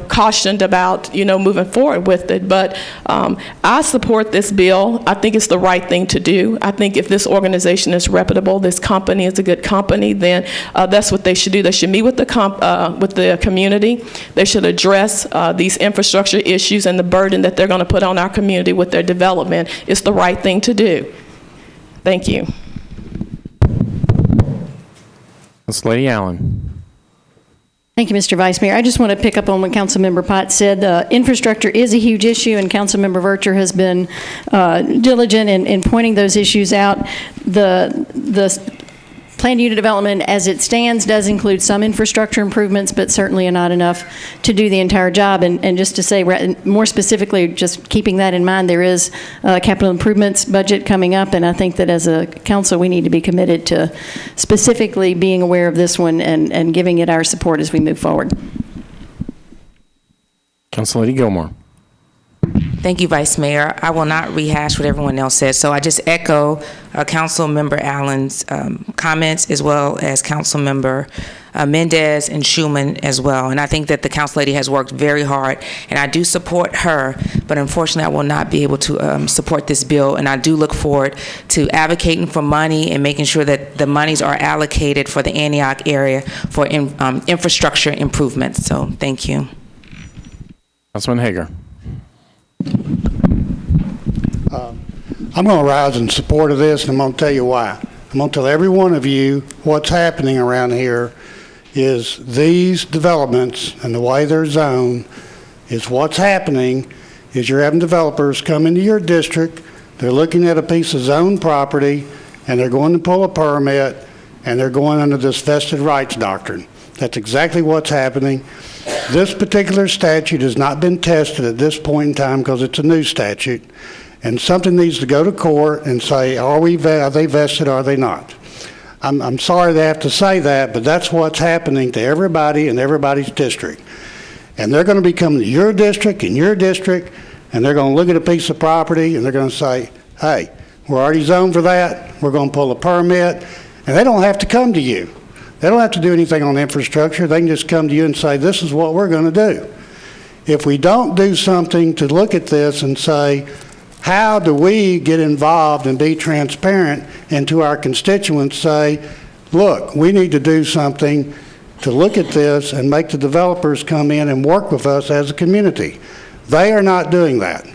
cautioned about, moving forward with it. But I support this bill. I think it's the right thing to do. I think if this organization is reputable, this company is a good company, then that's what they should do. They should meet with the community. They should address these infrastructure issues and the burden that they're going to put on our community with their development. It's the right thing to do. Thank you. That's Lady Allen. Thank you, Mr. Vice Mayor. I just want to pick up on what Councilmember Potts said. Infrastructure is a huge issue, and Councilmember Vercher has been diligent in pointing those issues out. The planned unit development as it stands does include some infrastructure improvements, but certainly not enough to do the entire job. And just to say more specifically, just keeping that in mind, there is a capital improvements budget coming up, and I think that as a council we need to be committed to specifically being aware of this one and giving it our support as we move forward. Councilor Gilmore. Thank you, Vice Mayor. I will not rehash what everyone else said, so I just echo Council Member Allen's comments, as well as Council Member Mendez and Schuman as well. And I think that the Council Lady has worked very hard, and I do support her, but unfortunately I will not be able to support this bill, and I do look forward to advocating for money and making sure that the monies are allocated for the Antioch area for infrastructure improvements. So thank you. Councilman Hager. I'm going to rise in support of this, and I'm going to tell you why. I'm going to tell every one of you what's happening around here is these developments and the way they're zoned is what's happening is you're having developers come into your district, they're looking at a piece of zoned property, and they're going to pull a permit, and they're going under this vested rights doctrine. That's exactly what's happening. This particular statute has not been tested at this point in time because it's a new statute, and something needs to go to court and say, are they vested, or are they not? I'm sorry they have to say that, but that's what's happening to everybody in everybody's district. And they're going to be coming to your district and your district, and they're going to look at a piece of property, and they're going to say, hey, we're already zoned for that, we're going to pull a permit, and they don't have to come to you. They don't have to do anything on infrastructure. They can just come to you and say, this is what we're going to do. If we don't do something to look at this and say, how do we get involved and be transparent, and to our constituents say, look, we need to do something to look at this and make the developers come in and work with us as a community. They are not doing that.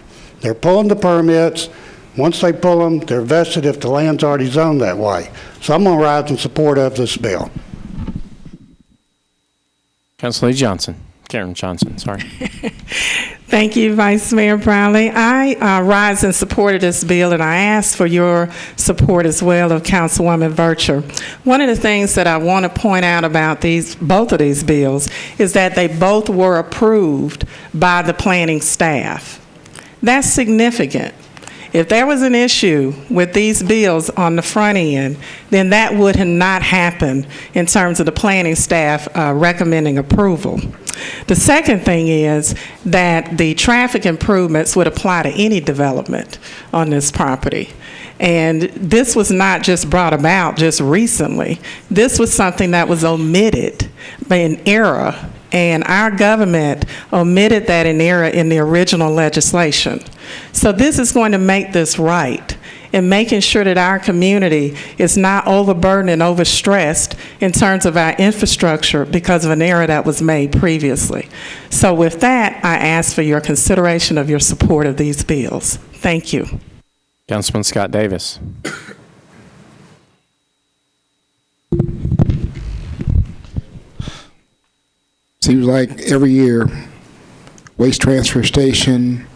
They're pulling the permits. Once they pull them, they're vested if the land's already zoned that way. So I'm going to rise in support of this bill. Councilor Karen Johnson, sorry. Thank you, Vice Mayor Brownlee. I rise in support of this bill, and I ask for your support as well of Councilwoman Vercher. One of the things that I want to point out about both of these bills is that they both were approved by the planning staff. That's significant. If there was an issue with these bills on the front end, then that would have not happened in terms of the planning staff recommending approval. The second thing is that the traffic improvements would apply to any development on this property. And this was not just brought about just recently. This was something that was omitted in error, and our government omitted that in error in the original legislation. So this is going to make this right in making sure that our community is not overburdened and overstressed in terms of our infrastructure because of an error that was made previously. So with that, I ask for your consideration of your support of these bills. Thank you. Councilman Scott Davis. Seems like every year, waste transfer station,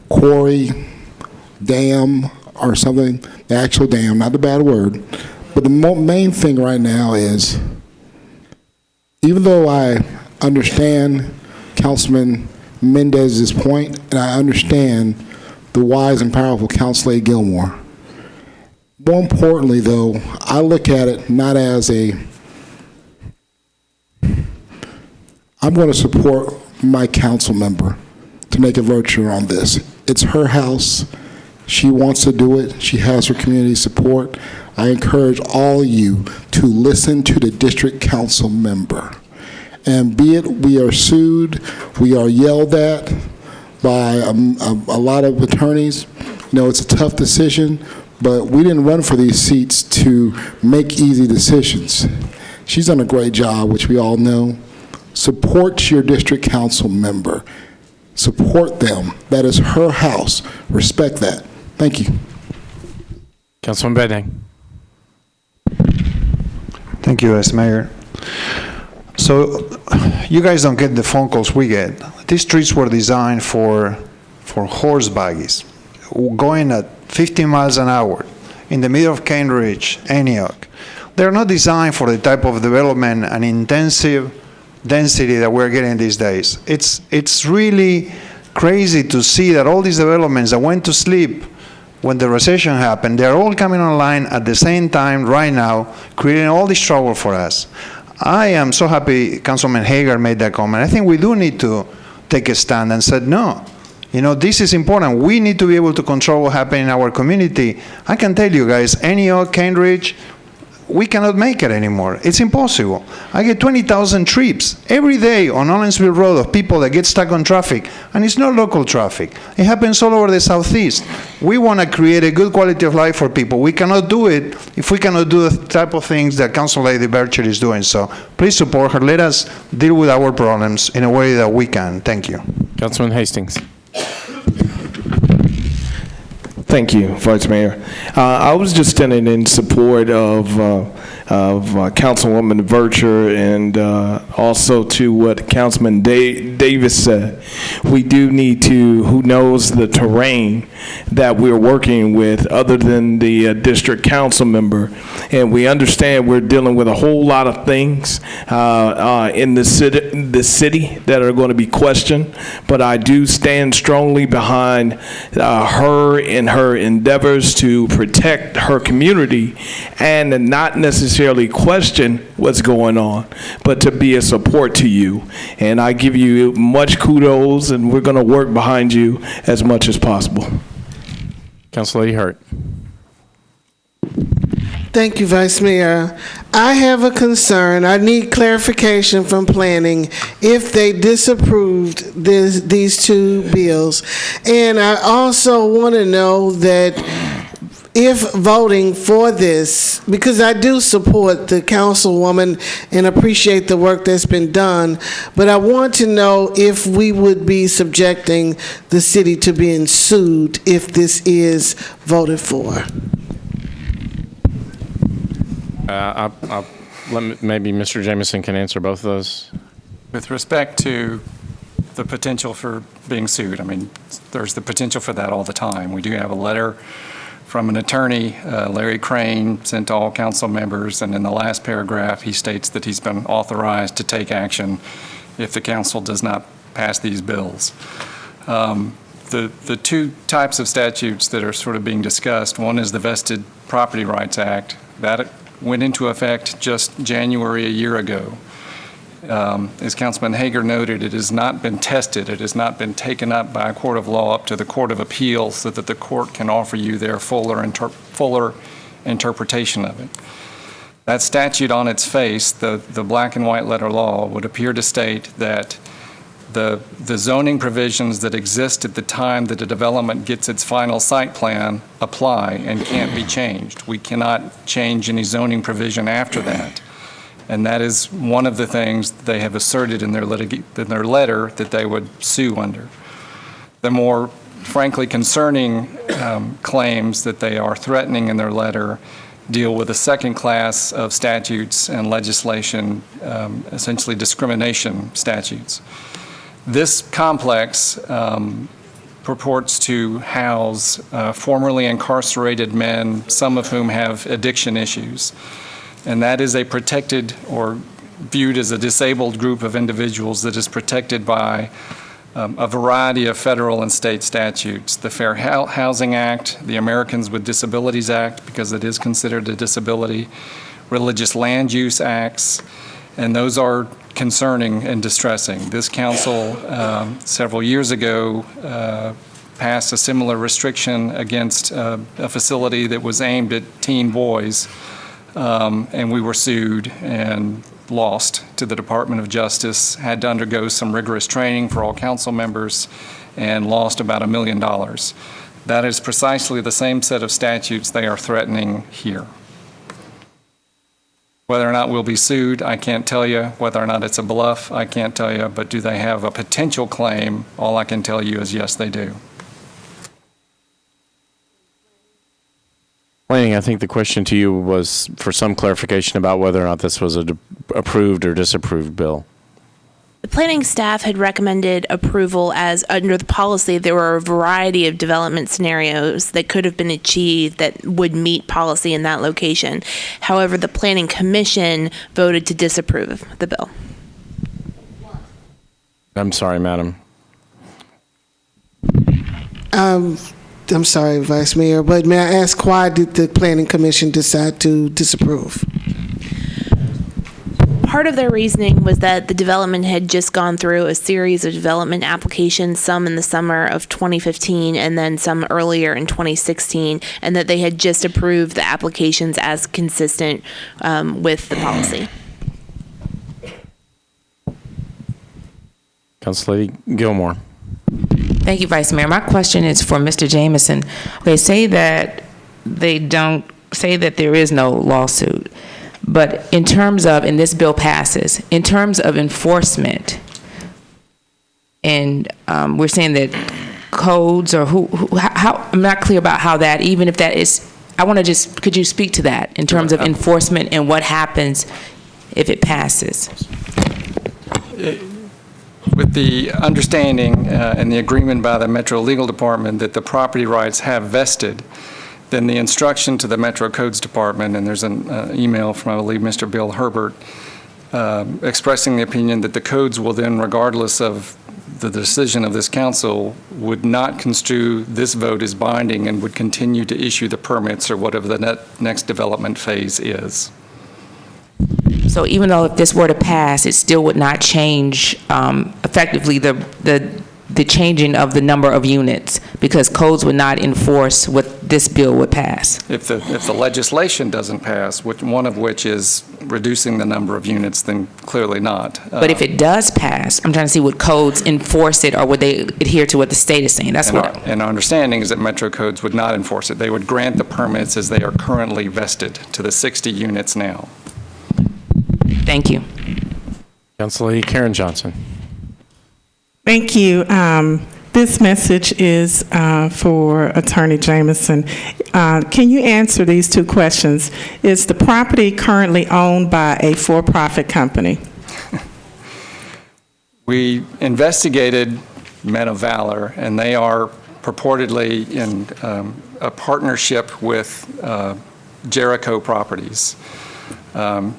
quarry, dam, or something, the actual dam, not the bad word, but the main thing right now is, even though I understand Councilman Mendez's point, and I understand the wise and powerful Councilor Gilmore, more importantly, though, I look at it not as I'm going to support my council member to make a virtue on this. It's her house. She wants to do it. She has her community support. I encourage all of you to listen to the district council member. And be it we are sued, we are yelled at by a lot of attorneys. You know, it's a tough decision, but we didn't run for these seats to make easy decisions. She's done a great job, which we all know. Support your district council member. Support them. That is her house. Respect that. Thank you. Councilman Beding. Thank you, Vice Mayor. So you guys don't get the phone calls we get. These streets were designed for horse buggies, going at 50 miles an hour in the middle of Cambridge, Antioch. They're not designed for the type of development and intensive density that we're getting these days. It's really crazy to see that all these developments that went to sleep when the recession happened, they're all coming online at the same time right now, creating all this trouble for us. I am so happy Councilman Hager made that comment. I think we do need to take a stand and said, no, you know, this is important. We need to be able to control what happens in our community. I can tell you guys, Antioch, Cambridge, we cannot make it anymore. It's impossible. I get 20,000 trips every day on Orleansville Road of people that get stuck on traffic, and it's not local traffic. It happens all over the Southeast. We want to create a good quality of life for people. We cannot do it if we cannot do the type of things that Council Lady Bircher is doing. So please support her. Let us deal with our problems in a way that we can. Thank you. Councilman Hastings. Thank you, Vice Mayor. I was just standing in support of Councilwoman Bircher and also to what Councilman Davis said. We do need to, who knows the terrain that we're working with other than the district council member. And we understand we're dealing with a whole lot of things in the city that are going to be questioned. But I do stand strongly behind her in her endeavors to protect her community and not necessarily question what's going on, but to be a support to you. And I give you much kudos, and we're going to work behind you as much as possible. Council Lady Hurt. Thank you, Vice Mayor. I have a concern. I need clarification from planning if they disapproved these two bills. And I also want to know that if voting for this, because I do support the councilwoman and appreciate the work that's been done, but I want to know if we would be subjecting the city to being sued if this is voted for. Maybe Mr. Jameson can answer both of those. With respect to the potential for being sued, I mean, there's the potential for that all the time. We do have a letter from an attorney, Larry Crane, sent to all council members, and in the last paragraph, he states that he's been authorized to take action if the council does not pass these bills. The two types of statutes that are sort of being discussed, one is the Vested Property Rights Act. That went into effect just January a year ago. As Councilman Hager noted, it has not been tested. It has not been taken up by a court of law up to the Court of Appeals so that the court can offer you their fuller interpretation of it. That statute on its face, the black and white letter law, would appear to state that the zoning provisions that exist at the time that a development gets its final site plan apply and can't be changed. We cannot change any zoning provision after that. And that is one of the things they have asserted in their letter that they would sue under. The more frankly concerning claims that they are threatening in their letter deal with a second class of statutes and legislation, essentially discrimination statutes. This complex purports to house formerly incarcerated men, some of whom have addiction issues. And that is a protected or viewed as a disabled group of individuals that is protected by a variety of federal and state statutes. The Fair Housing Act, the Americans with Disabilities Act, because it is considered a disability, Religious Land Use Acts, and those are concerning and distressing. This council several years ago passed a similar restriction against a facility that was aimed at teen boys, and we were sued and lost to the Department of Justice, had to undergo some rigorous training for all council members, and lost about $1 million. That is precisely the same set of statutes they are threatening here. Whether or not we'll be sued, I can't tell you. Whether or not it's a bluff, I can't tell you. But do they have a potential claim? All I can tell you is yes, they do. Planning, I think the question to you was for some clarification about whether or not this was a approved or disapproved bill. The planning staff had recommended approval as under the policy there were a variety of development scenarios that could have been achieved that would meet policy in that location. However, the planning commission voted to disapprove the bill. I'm sorry, madam. I'm sorry, Vice Mayor, but may I ask why did the Planning Commission decide to disapprove? Part of their reasoning was that the development had just gone through a series of development applications, some in the summer of 2015 and then some earlier in 2016, and that they had just approved the applications as consistent with the policy. Council Lady Gilmore. Thank you, Vice Mayor. My question is for Mr. Jameson. They say that there is no lawsuit, but in terms of, and this bill passes, in terms of enforcement, and we're saying that codes or how, I'm not clear about how that, even if that is, could you speak to that in terms of enforcement and what happens if it passes? With the understanding and the agreement by the Metro Legal Department that the property rights have vested, then the instruction to the Metro Codes Department, and there's an email from, I believe, Mr. Bill Herbert, expressing the opinion that the codes will then, regardless of the decision of this council, would not construe this vote as binding and would continue to issue the permits or whatever the next development phase is. So even though if this were to pass, it still would not change effectively the changing of the number of units, because codes would not enforce what this bill would pass. If the legislation doesn't pass, one of which is reducing the number of units, then clearly not. But if it does pass, I'm trying to see, would codes enforce it, or would they adhere to what the state is saying? That's and our understanding is that Metro Codes would not enforce it. They would grant the permits as they are currently vested to the 60 units now. Thank you. Council Lady Karen Johnson. Thank you. This message is for Attorney Jameson. Can you answer these two questions? Is the property currently owned by a for-profit company? We investigated Men of Valor, and they are purportedly in a partnership with Jericho Properties.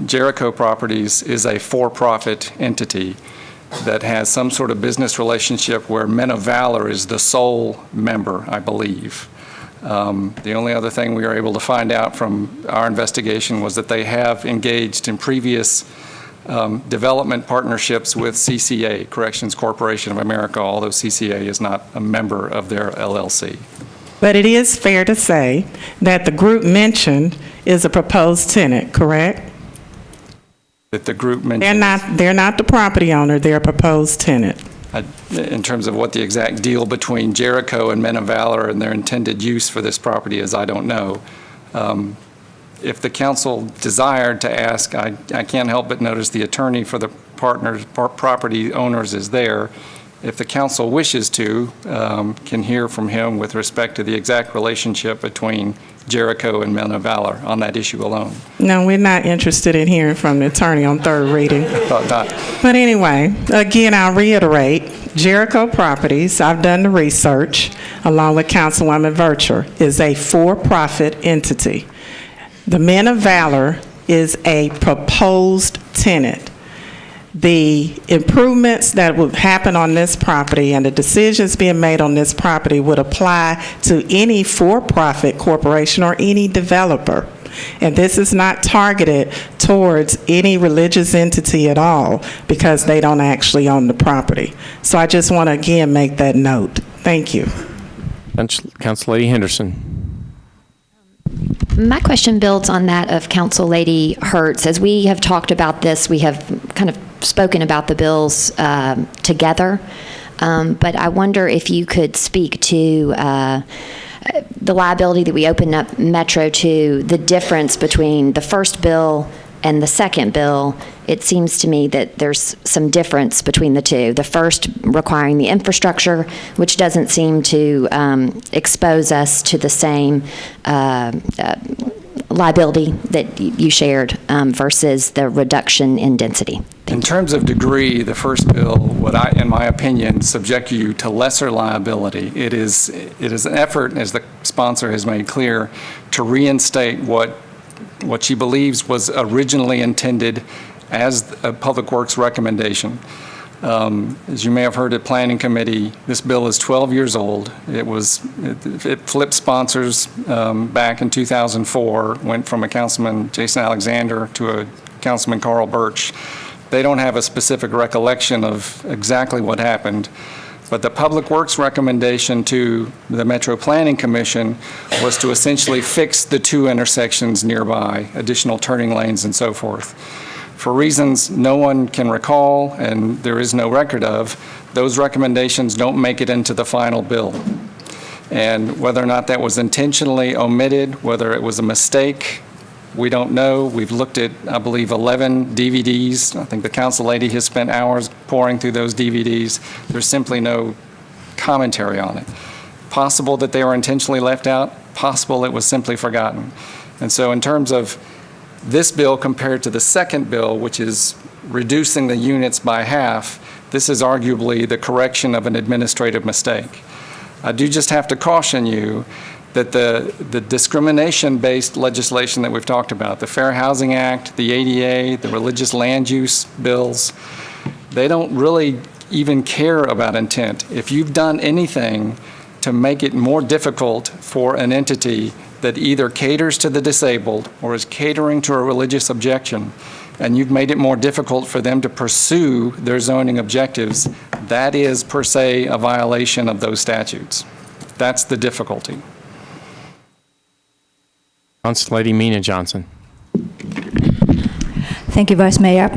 Jericho Properties is a for-profit entity that has some sort of business relationship where Men of Valor is the sole member, I believe. The only other thing we were able to find out from our investigation was that they have engaged in previous development partnerships with CCA, Corrections Corporation of America, although CCA is not a member of their LLC. But it is fair to say that the group mentioned is a proposed tenant, correct? That the group mentioned. They're not the property owner, they're a proposed tenant. In terms of what the exact deal between Jericho and Men of Valor and their intended use for this property is, I don't know. If the council desired to ask, I can't help but notice the attorney for the property owners is there. If the council wishes to, can hear from him with respect to the exact relationship between Jericho and Men of Valor on that issue alone. No, we're not interested in hearing from the attorney on third reading. Thought not. But anyway, again, I'll reiterate, Jericho Properties, I've done the research, along with Councilwoman Vercher, is a for-profit entity. The Men of Valor is a proposed tenant. The improvements that would happen on this property and the decisions being made on this property would apply to any for-profit corporation or any developer. And this is not targeted towards any religious entity at all because they don't actually own the property. So I just want to again make that note. Thank you. Council Lady Henderson. My question builds on that of Council Lady Hertz. As we have talked about this, we have kind of spoken about the bills together, but I wonder if you could speak to the liability that we opened up Metro to, the difference between the first bill and the second bill, it seems to me that there's some difference between the two. The first requiring the infrastructure, which doesn't seem to expose us to the same liability that you shared versus the reduction in density. In terms of degree, the first bill would, in my opinion, subject you to lesser liability. It is an effort, as the sponsor has made clear, to reinstate what she believes was originally intended as a Public Works recommendation. As you may have heard at Planning Committee, this bill is 12 years old. It flipped sponsors back in 2004, went from a Councilman Jason Alexander to a Councilman Carl Birch. They don't have a specific recollection of exactly what happened, but the Public Works recommendation to the Metro Planning Commission was to essentially fix the two intersections nearby, additional turning lanes and so forth. For reasons no one can recall and there is no record of, those recommendations don't make it into the final bill. And whether or not that was intentionally omitted, whether it was a mistake, we don't know. We've looked at, I believe, 11 DVDs. I think the council lady has spent hours pouring through those DVDs. There's simply no commentary on it. Possible that they were intentionally left out. Possible it was simply forgotten. And so in terms of this bill compared to the second bill, which is reducing the units by half, this is arguably the correction of an administrative mistake. I do just have to caution you that the discrimination-based legislation that we've talked about, the Fair Housing Act, the ADA, the religious land use bills, they don't really even care about intent. If you've done anything to make it more difficult for an entity that either caters to the disabled or is catering to a religious objection, and you've made it more difficult for them to pursue their zoning objectives, that is per se a violation of those statutes. That's the difficulty. Council Lady Mina Johnson. Thank you, Vice Mayor.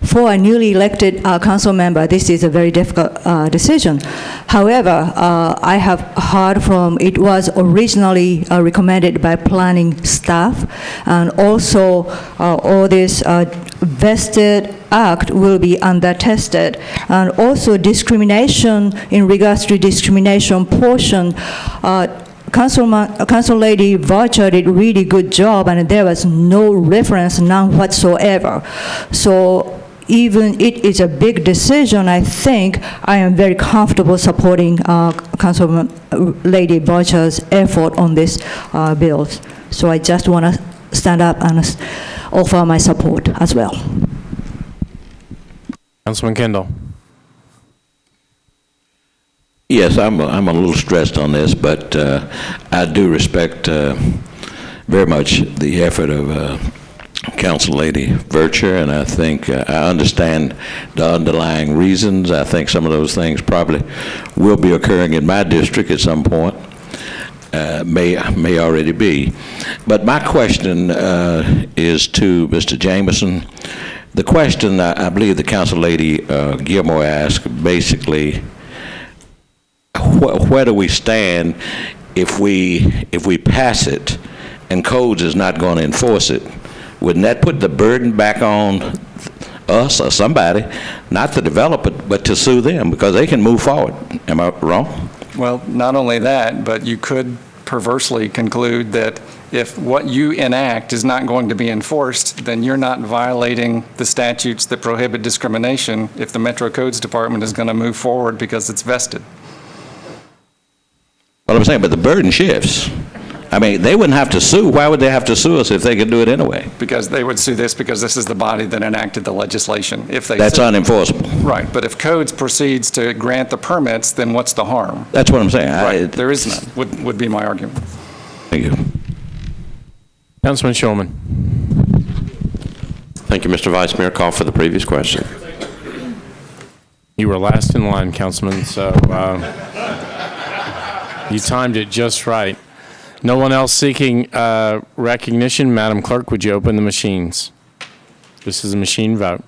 For a newly elected council member, this is a very difficult decision. However, I have heard from it was originally recommended by planning staff, and also all this vested act will be under tested, and also discrimination in regards to discrimination portion. Council Lady Varcher did a really good job, and there was no reference, none whatsoever. So even it is a big decision, I think I am very comfortable supporting Council Lady Varcher's effort on this bills. So I just want to stand up and offer my support as well. Councilman Kendall. Yes, I'm a little stressed on this, but I do respect very much the effort of Council Lady Vircher, and I think I understand the underlying reasons. I think some of those things probably will be occurring in my district at some point, may already be. But my question is to Mr. Jameson. The question I believe the Council Lady Gilmore asked basically, where do we stand if we pass it and Codes is not going to enforce it? Wouldn't that put the burden back on us or somebody, not the developer, but to sue them because they can move forward? Am I wrong? Well, not only that, but you could perversely conclude that if what you enact is not going to be enforced, then you're not violating the statutes that prohibit discrimination if the Metro Codes Department is going to move forward because it's vested. Well, I'm saying, but the burden shifts. I mean, they wouldn't have to sue. Why would they have to sue us if they could do it anyway? Because they would sue this because this is the body that enacted the legislation. If they That's unenforceable. Right, but if Codes proceeds to grant the permits, then what's the harm? That's what I'm saying. Right, there is none, would be my argument. Thank you. Councilman Shulman. Thank you, Mr. Vice Mayor. Call for the previous question. You were last in line, Councilman, so you timed it just right. No one else seeking recognition. Madam Clerk, would you open the machines? This is a machine vote.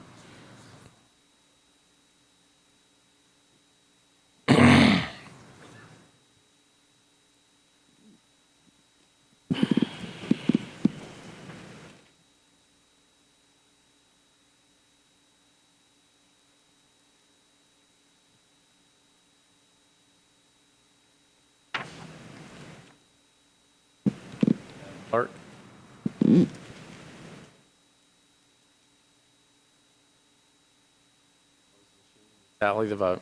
Clerk? Tally the vote.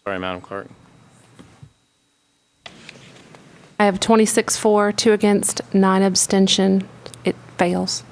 Sorry, Madam Clerk. I have 26 for, 2 against, 9 abstention. It fails.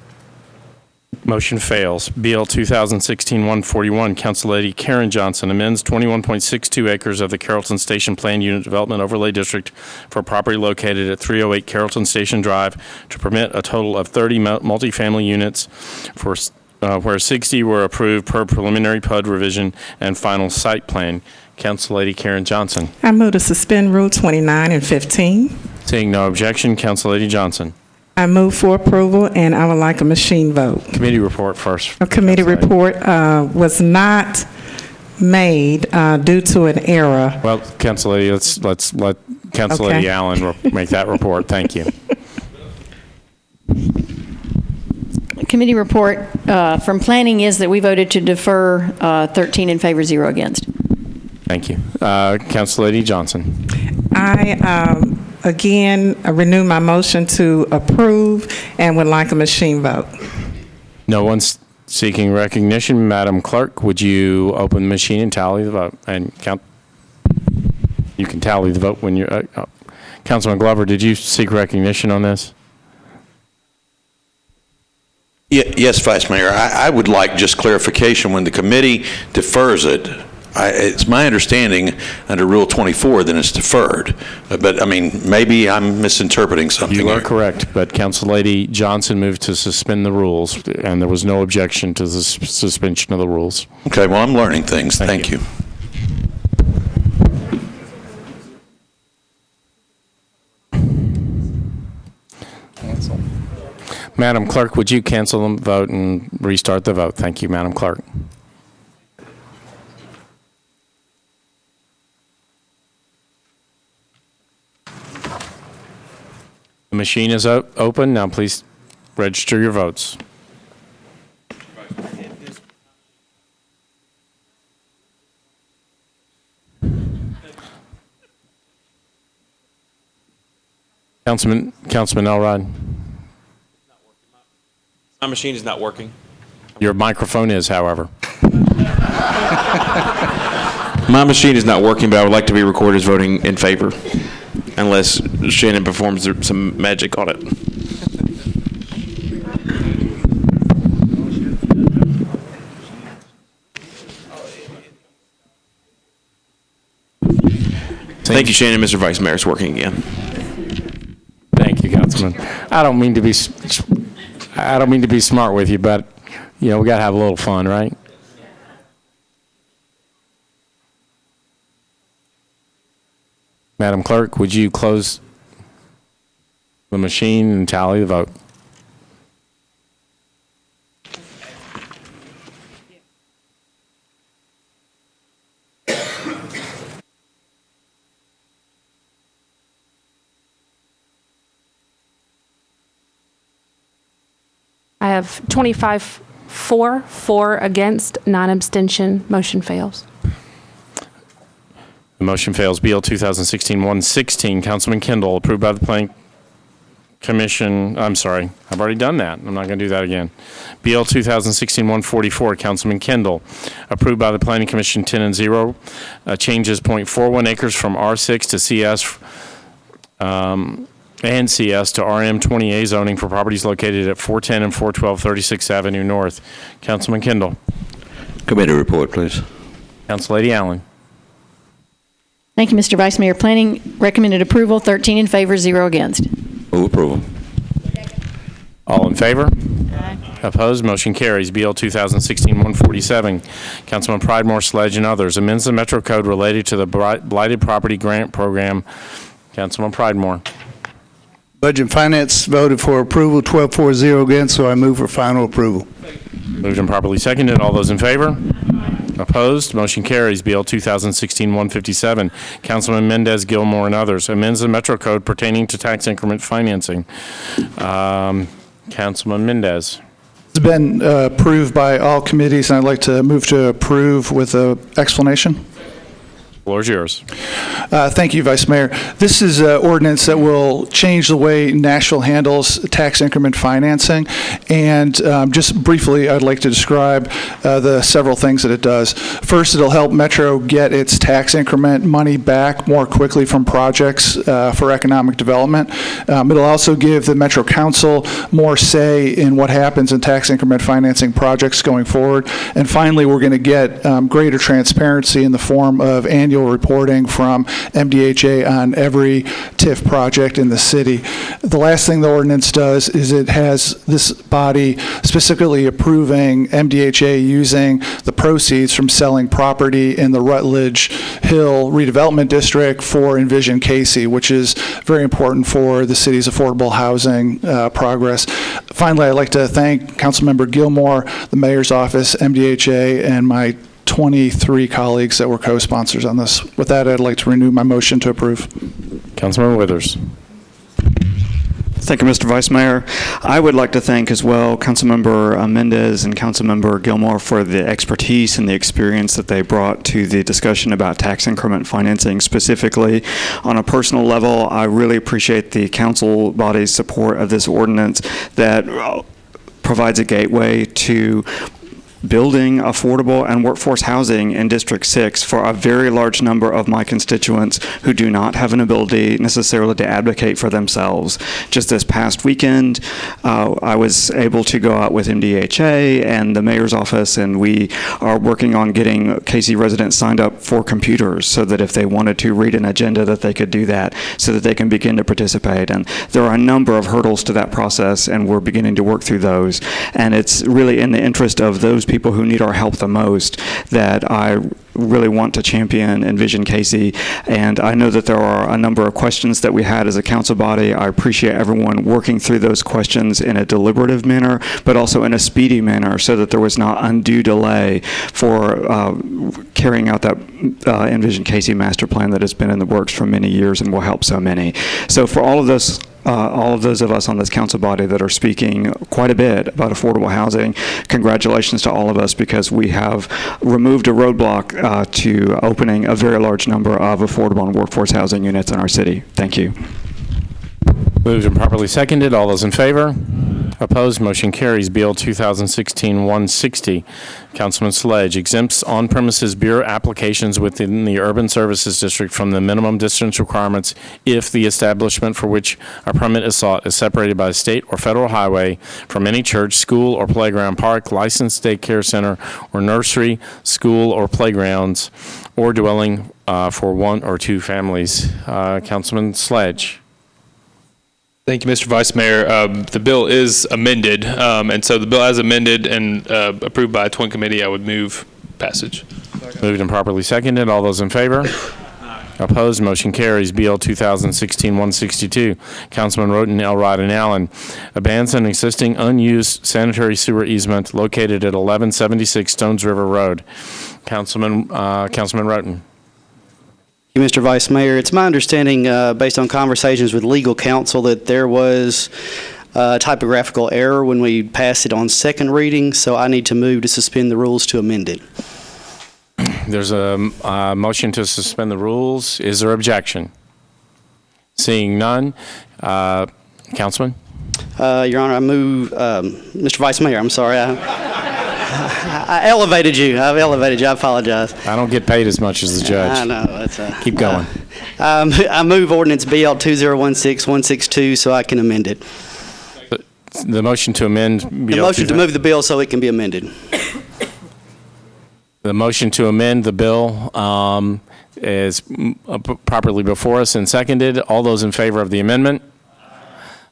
Motion fails. BL 2016-141, Councillady Karen Johnson amends 21.62 acres of the Carrollton Station Plan Unit Development Overlay District for property located at 308 Carrollton Station Drive to permit a total of 30 multifamily units for where 60 were approved per preliminary PUD revision and final site plan. Councillady Karen Johnson. I move to suspend Rule 29 and 15. Seeing no objection, Councillady Johnson. I move for approval, and I would like a machine vote. Committee report first. A committee report was not made due to an error. Well, Councillady, let's let Councillady Allen make that report. Thank you. Committee report from planning is that we voted to defer 13 in favor, 0 against. Thank you. Councillady Johnson. I, again, renew my motion to approve and would like a machine vote. No one's seeking recognition. Madam Clerk, would you open the machine and tally the vote? And count. You can tally the vote when you're. Councilman Glover, did you seek recognition on this? Yes, Vice Mayor. I would like just clarification. When the committee defers it, it's my understanding under Rule 24 that it's deferred. But, I mean, maybe I'm misinterpreting something. You are correct, but Councillady Johnson moved to suspend the rules, and there was no objection to the suspension of the rules. Okay, well, I'm learning things. Thank you. Cancel. Madam Clerk, would you cancel the vote and restart the vote? Thank you, Madam Clerk. The machine is open. Now please register your votes. Councilman Elrod. My machine is not working. Your microphone is, however. My machine is not working, but I would like to be recorded as voting in favor, unless Shannon performs some magic on it. Thank you, Shannon. Mr. Vice Mayor, it's working again. Thank you, Councilman. I don't mean to be smart with you, but you know we got to have a little fun, right? Madam Clerk, would you close the machine and tally the vote? I have 25 for, 4 against, 9 abstention. Motion fails. The motion fails. BL 2016-116, Councilman Kendall, approved by the Planning Commission. I'm sorry, I've already done that. I'm not going to do that again. BL 2016-144, Councilman Kendall, approved by the Planning Commission 10 and 0, changes .41 acres from R6 to CS and CS to RM 20A zoning for properties located at 410 and 412 36th Avenue North. Councilman Kendall. Committee report, please. Councillady Allen. Thank you, Mr. Vice Mayor. Planning recommended approval, 13 in favor, 0 against. Move approval. All in favor? Aye. Opposed? Motion carries. BL 2016-147, Councilman Pridemore, Sledge, and others, amends the Metro Code related to the Blighted Property Grant Program. Councilman Pridemore. Budget and Finance voted for approval, 12-4-0 against, so I move for final approval. Moved and properly seconded. All those in favor? Opposed? Motion carries. Bill 2016-157, Councilman Mendez, Gilmore, and others, amends the Metro Code pertaining to tax increment financing. Councilman Mendez. It's been approved by all committees, and I'd like to move to approve with an explanation. The floor is yours. Thank you, Vice Mayor. This is an ordinance that will change the way Nashville handles tax increment financing. And just briefly, I'd like to describe the several things that it does. First, it'll help Metro get its tax increment money back more quickly from projects for economic development. It'll also give the Metro Council more say in what happens in tax increment financing projects going forward. And finally, we're going to get greater transparency in the form of annual reporting from MDHA on every TIF project in the city. The last thing the ordinance does is it has this body specifically approving MDHA using the proceeds from selling property in the Rutledge Hill redevelopment district for Envision Casey, which is very important for the city's affordable housing progress. Finally, I'd like to thank Councilmember Gilmore, the mayor's office, MDHA, and my 23 colleagues that were co-sponsors on this. With that, I'd like to renew my motion to approve. Councilmember Withers. Thank you, Mr. Vice Mayor. I would like to thank as well Councilmember Mendez and Councilmember Gilmore for the expertise and the experience that they brought to the discussion about tax increment financing specifically. On a personal level, I really appreciate the council body's support of this ordinance that provides a gateway to building affordable and workforce housing in District 6 for a very large number of my constituents who do not have an ability necessarily to advocate for themselves. Just this past weekend, I was able to go out with MDHA and the mayor's office, and we are working on getting Casey residents signed up for computers so that if they wanted to read an agenda that they could do that so that they can begin to participate. And there are a number of hurdles to that process, and we're beginning to work through those. And it's really in the interest of those people who need our help the most that I really want to champion Envision Casey. And I know that there are a number of questions that we had as a council body. I appreciate everyone working through those questions in a deliberative manner, but also in a speedy manner so that there was not undue delay for carrying out that Envision Casey master plan that has been in the works for many years and will help so many. So for all of those of us on this council body that are speaking quite a bit about affordable housing, congratulations to all of us because we have removed a roadblock to opening a very large number of affordable and workforce housing units in our city. Thank you. Moved and properly seconded. All those in favor? Opposed? Motion carries. Bill 2016-160. Councilman Sledge exempts on-premises beer applications within the Urban Services District from the minimum distance requirements if the establishment for which a permit is sought is separated by a state or federal highway from any church, school, or playground, park, licensed daycare center, or nursery, school, or playgrounds, or dwelling for one or two families. Councilman Sledge. Thank you, Mr. Vice Mayor. The bill is amended, and so the bill as amended and approved by a twin committee, I would move passage. Moved and properly seconded. All those in favor? Opposed? Motion carries. BL 2016-162. Councilman Roten, Elrod, and Allen abandons an existing unused sanitary sewer easement located at 1176 Stones River Road. Councilman Roten. Thank you, Mr. Vice Mayor. It's my understanding, based on conversations with legal counsel, that there was a typographical error when we passed it on second reading, so I need to move to suspend the rules to amend it. There's a motion to suspend the rules. Is there objection? Seeing none. Councilman? Your Honor, I move, Mr. Vice Mayor, I'm sorry. I elevated you. I've elevated you. I apologize. I don't get paid as much as the judge. I know. That's keep going. I move ordinance BL 2016-162 so I can amend it. The motion to amend BL. The motion to move the bill so it can be amended. The motion to amend the bill is properly before us and seconded. All those in favor of the amendment?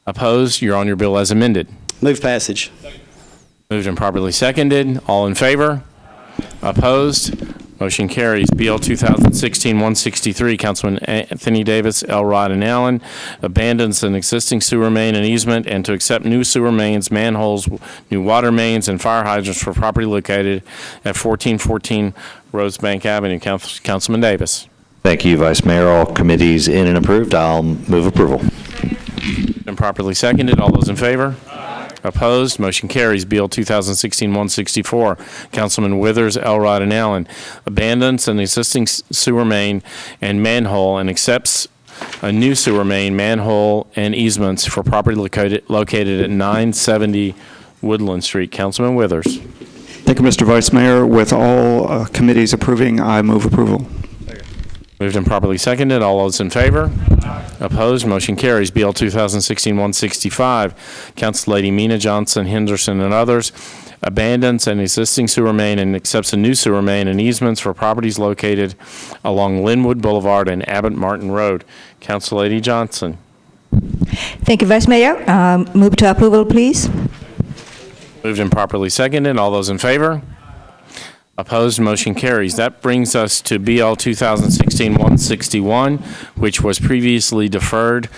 Opposed? You're on your bill as amended. Move passage. Moved and properly seconded. All in favor? Opposed? Motion carries. BL 2016-163, Councilman Anthony Davis, Elrod, and Allen, abandons an existing sewer main and easement and to accept new sewer mains, manholes, new water mains, and fire hydrants for property located at 1414 Rosebank Avenue. Councilman Davis. Thank you, Vice Mayor. All committees in and approved. I'll move approval. Been properly seconded. All those in favor? Opposed? Motion carries. BL 2016-164, Councilman Withers, Elrod, and Allen, abandons an existing sewer main and manhole and accepts a new sewer main, manhole, and easements for property located at 970 Woodland Street. Councilman Withers. Thank you, Mr. Vice Mayor. With all committees approving, I move approval. Moved and properly seconded. All those in favor? Opposed? Motion carries. BL 2016-165, Council Lady Mina Johnson, Henderson, and others, abandons an existing sewer main and accepts a new sewer main and easements for properties located along Linwood Boulevard and Abbott Martin Road. Council Lady Johnson. Thank you, Vice Mayor. Move to approval, please. Moved and properly seconded. All those in favor? Opposed? Motion carries. That brings us to BL 2016-161, which was previously deferred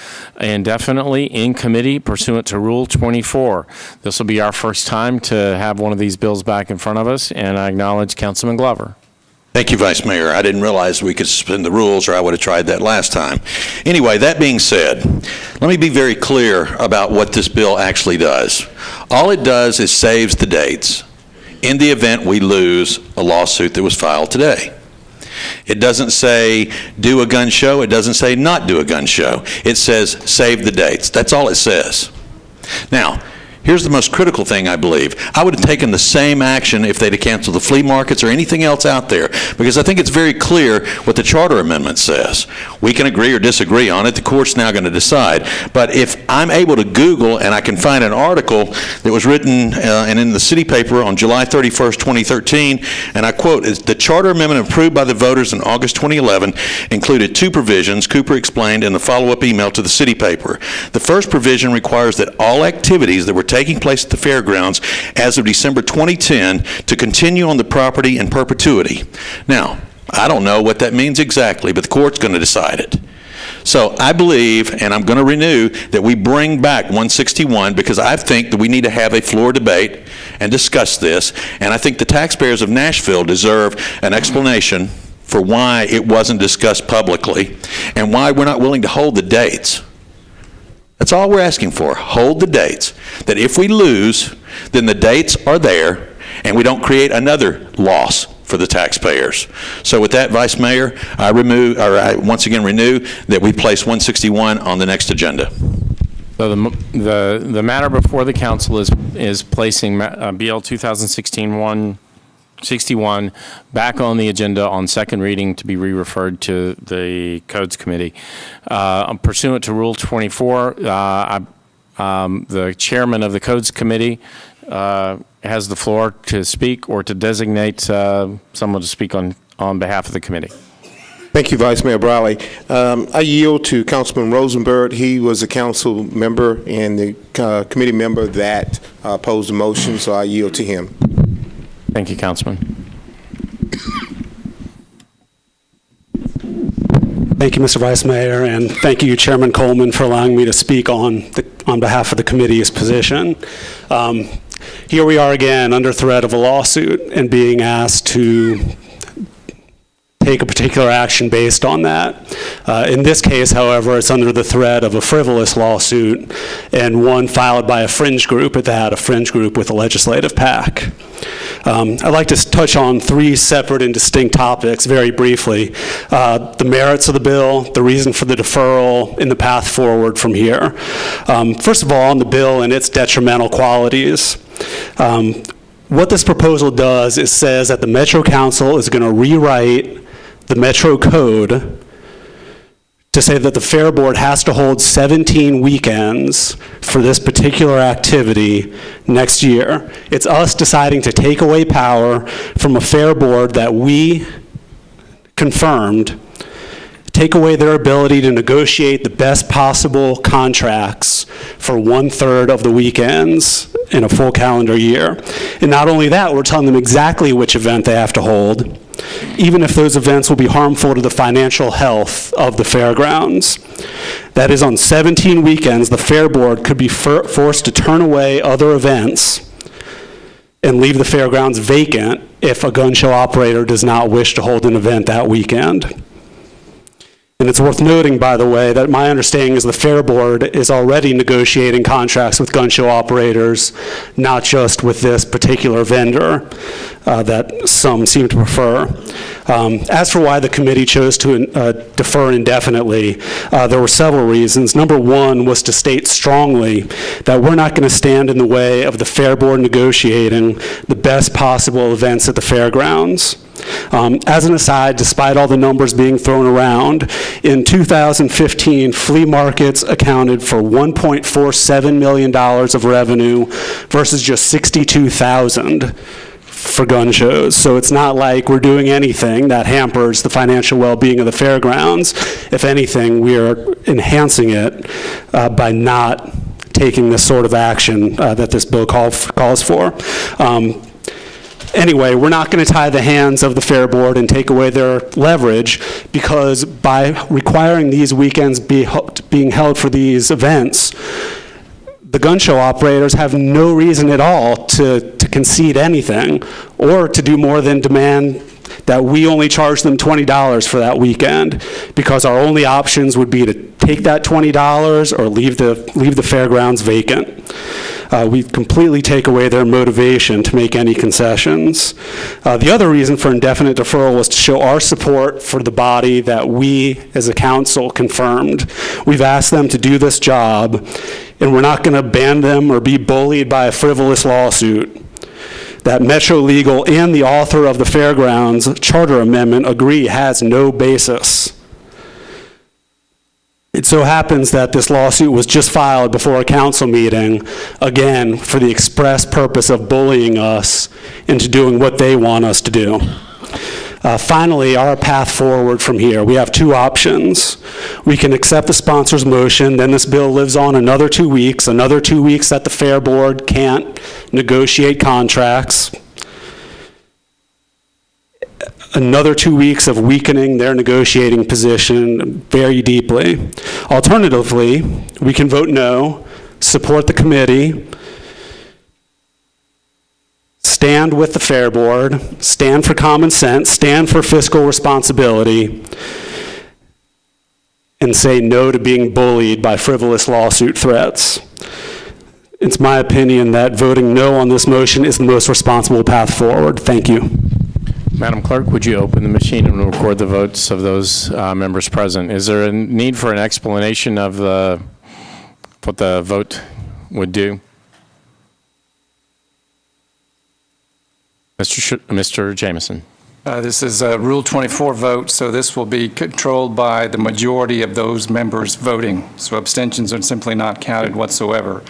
indefinitely in committee pursuant to Rule 24. This will be our first time to have one of these bills back in front of us, and I acknowledge Councilman Glover. Thank you, Vice Mayor. I didn't realize we could suspend the rules, or I would have tried that last time. Anyway, that being said, let me be very clear about what this bill actually does. All it does is saves the dates in the event we lose a lawsuit that was filed today. It doesn't say do a gun show. It doesn't say not do a gun show. It says save the dates. That's all it says. Now, here's the most critical thing, I believe. I would have taken the same action if they'd have canceled the flea markets or anything else out there, because I think it's very clear what the charter amendment says. We can agree or disagree on it. The court's now going to decide. But if I'm able to Google and I can find an article that was written and in the city paper on July 31st, 2013, and I quote, the charter amendment approved by the voters in August 2011 included two provisions, Cooper explained in the follow-up email to the city paper. The first provision requires that all activities that were taking place at the fairgrounds as of December 2010 to continue on the property in perpetuity. Now, I don't know what that means exactly, but the court's going to decide it. So I believe, and I'm going to renew, that we bring back 161 because I think that we need to have a floor debate and discuss this, and I think the taxpayers of Nashville deserve an explanation for why it wasn't discussed publicly and why we're not willing to hold the dates. That's all we're asking for. Hold the dates. That if we lose, then the dates are there and we don't create another loss for the taxpayers. So with that, Vice Mayor, I once again renew that we place 161 on the next agenda. So the matter before the council is placing BL 2016-161 back on the agenda on second reading to be re-referred to the Codes Committee. Pursuant to Rule 24, the chairman of the Codes Committee has the floor to speak or to designate someone to speak on behalf of the committee. Thank you, Vice Mayor Browley. I yield to Councilman Rosenberg. He was a council member and the committee member that opposed the motion, so I yield to him. Thank you, Councilman. Thank you, Mr. Vice Mayor, and thank you, Chairman Coleman, for allowing me to speak on behalf of the committee's position. Here we are again under threat of a lawsuit and being asked to take a particular action based on that. In this case, however, it's under the threat of a frivolous lawsuit and one filed by a fringe group at that, a fringe group with a legislative PAC. I'd like to touch on three separate and distinct topics very briefly. The merits of the bill, the reason for the deferral, and the path forward from here. First of all, on the bill and its detrimental qualities. What this proposal does is says that the Metro Council is going to rewrite the Metro Code to say that the Fair Board has to hold 17 weekends for this particular activity next year. It's us deciding to take away power from a Fair Board that we confirmed, take away their ability to negotiate the best possible contracts for 1/3 of the weekends in a full calendar year. And not only that, we're telling them exactly which event they have to hold. even if those events will be harmful to the financial health of the fairgrounds. That is, on 17 weekends, the Fair Board could be forced to turn away other events and leave the fairgrounds vacant if a gun show operator does not wish to hold an event that weekend. And it's worth noting, by the way, that my understanding is the Fair Board is already negotiating contracts with gun show operators, not just with this particular vendor that some seem to prefer. As for why the committee chose to defer indefinitely, there were several reasons. Number one was to state strongly that we're not going to stand in the way of the Fair Board negotiating the best possible events at the fairgrounds. As an aside, despite all the numbers being thrown around, in 2015, flea markets accounted for $1.47 million of revenue versus just $62,000 for gun shows. So it's not like we're doing anything that hampers the financial well-being of the fairgrounds. If anything, we are enhancing it by not taking this sort of action that this bill calls for. Anyway, we're not going to tie the hands of the Fair Board and take away their leverage, because by requiring these weekends being held for these events, the gun show operators have no reason at all to concede anything or to do more than demand that we only charge them $20 for that weekend, because our only options would be to take that $20 or leave the fairgrounds vacant. We completely take away their motivation to make any concessions. The other reason for indefinite deferral was to show our support for the body that we as a council confirmed. We've asked them to do this job, and we're not going to ban them or be bullied by a frivolous lawsuit that Metro Legal and the author of the Fairgrounds Charter Amendment agree has no basis. It so happens that this lawsuit was just filed before a council meeting, again, for the express purpose of bullying us into doing what they want us to do. Finally, our path forward from here, we have two options. We can accept the sponsor's motion, then this bill lives on another 2 weeks that the Fair Board can't negotiate contracts, another 2 weeks of weakening their negotiating position very deeply. Alternatively, we can vote no, support the committee, stand with the Fair Board, stand for common sense, stand for fiscal responsibility, and say no to being bullied by frivolous lawsuit threats. It's my opinion that voting no on this motion is the most responsible path forward. Thank you. Madam Clerk, would you open the machine and record the votes of those members present? Is there a need for an explanation of what the vote would do? Mr. Jameson. This is a Rule 24 vote, so this will be controlled by the majority of those members voting. So abstentions are simply not counted whatsoever.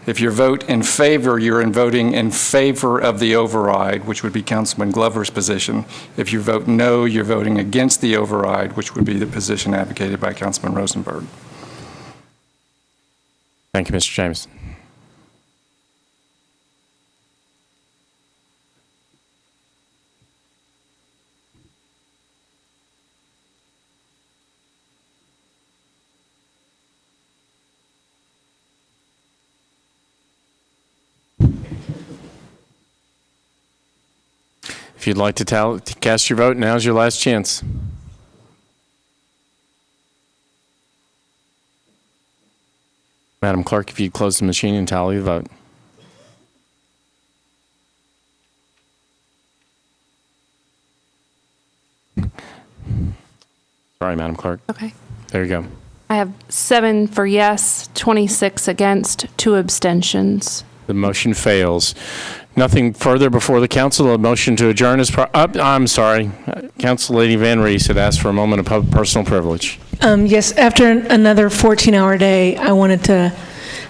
If you vote in favor, you're voting in favor of the override, which would be Councilman Glover's position. If you vote no, you're voting against the override, which would be the position advocated by Councilman Rosenberg. Thank you, Mr. Jameson. If you'd like to cast your vote, now's your last chance. Madam Clerk, if you'd close the machine and tally the vote. Sorry, Madam Clerk. Okay. There you go. I have 7 for yes, 26 against, 2 abstentions. The motion fails. Nothing further before the council. A motion to adjourn is I'm sorry. Council Lady Van Rees had asked for a moment of personal privilege. Yes, after another 14-hour day, I wanted to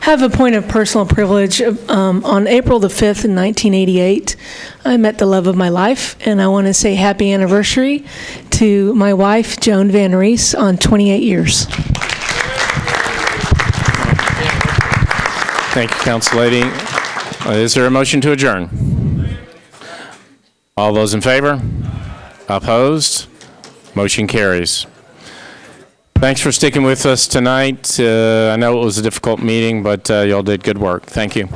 have a point of personal privilege. On April the 5th in 1988, I met the love of my life, and I want to say happy anniversary to my wife, Joan Van Rees, on 28 years. Thank you, Council Lady. Is there a motion to adjourn? All those in favor? Opposed? Motion carries. Thanks for sticking with us tonight. I know it was a difficult meeting, but y'all did good work. Thank you.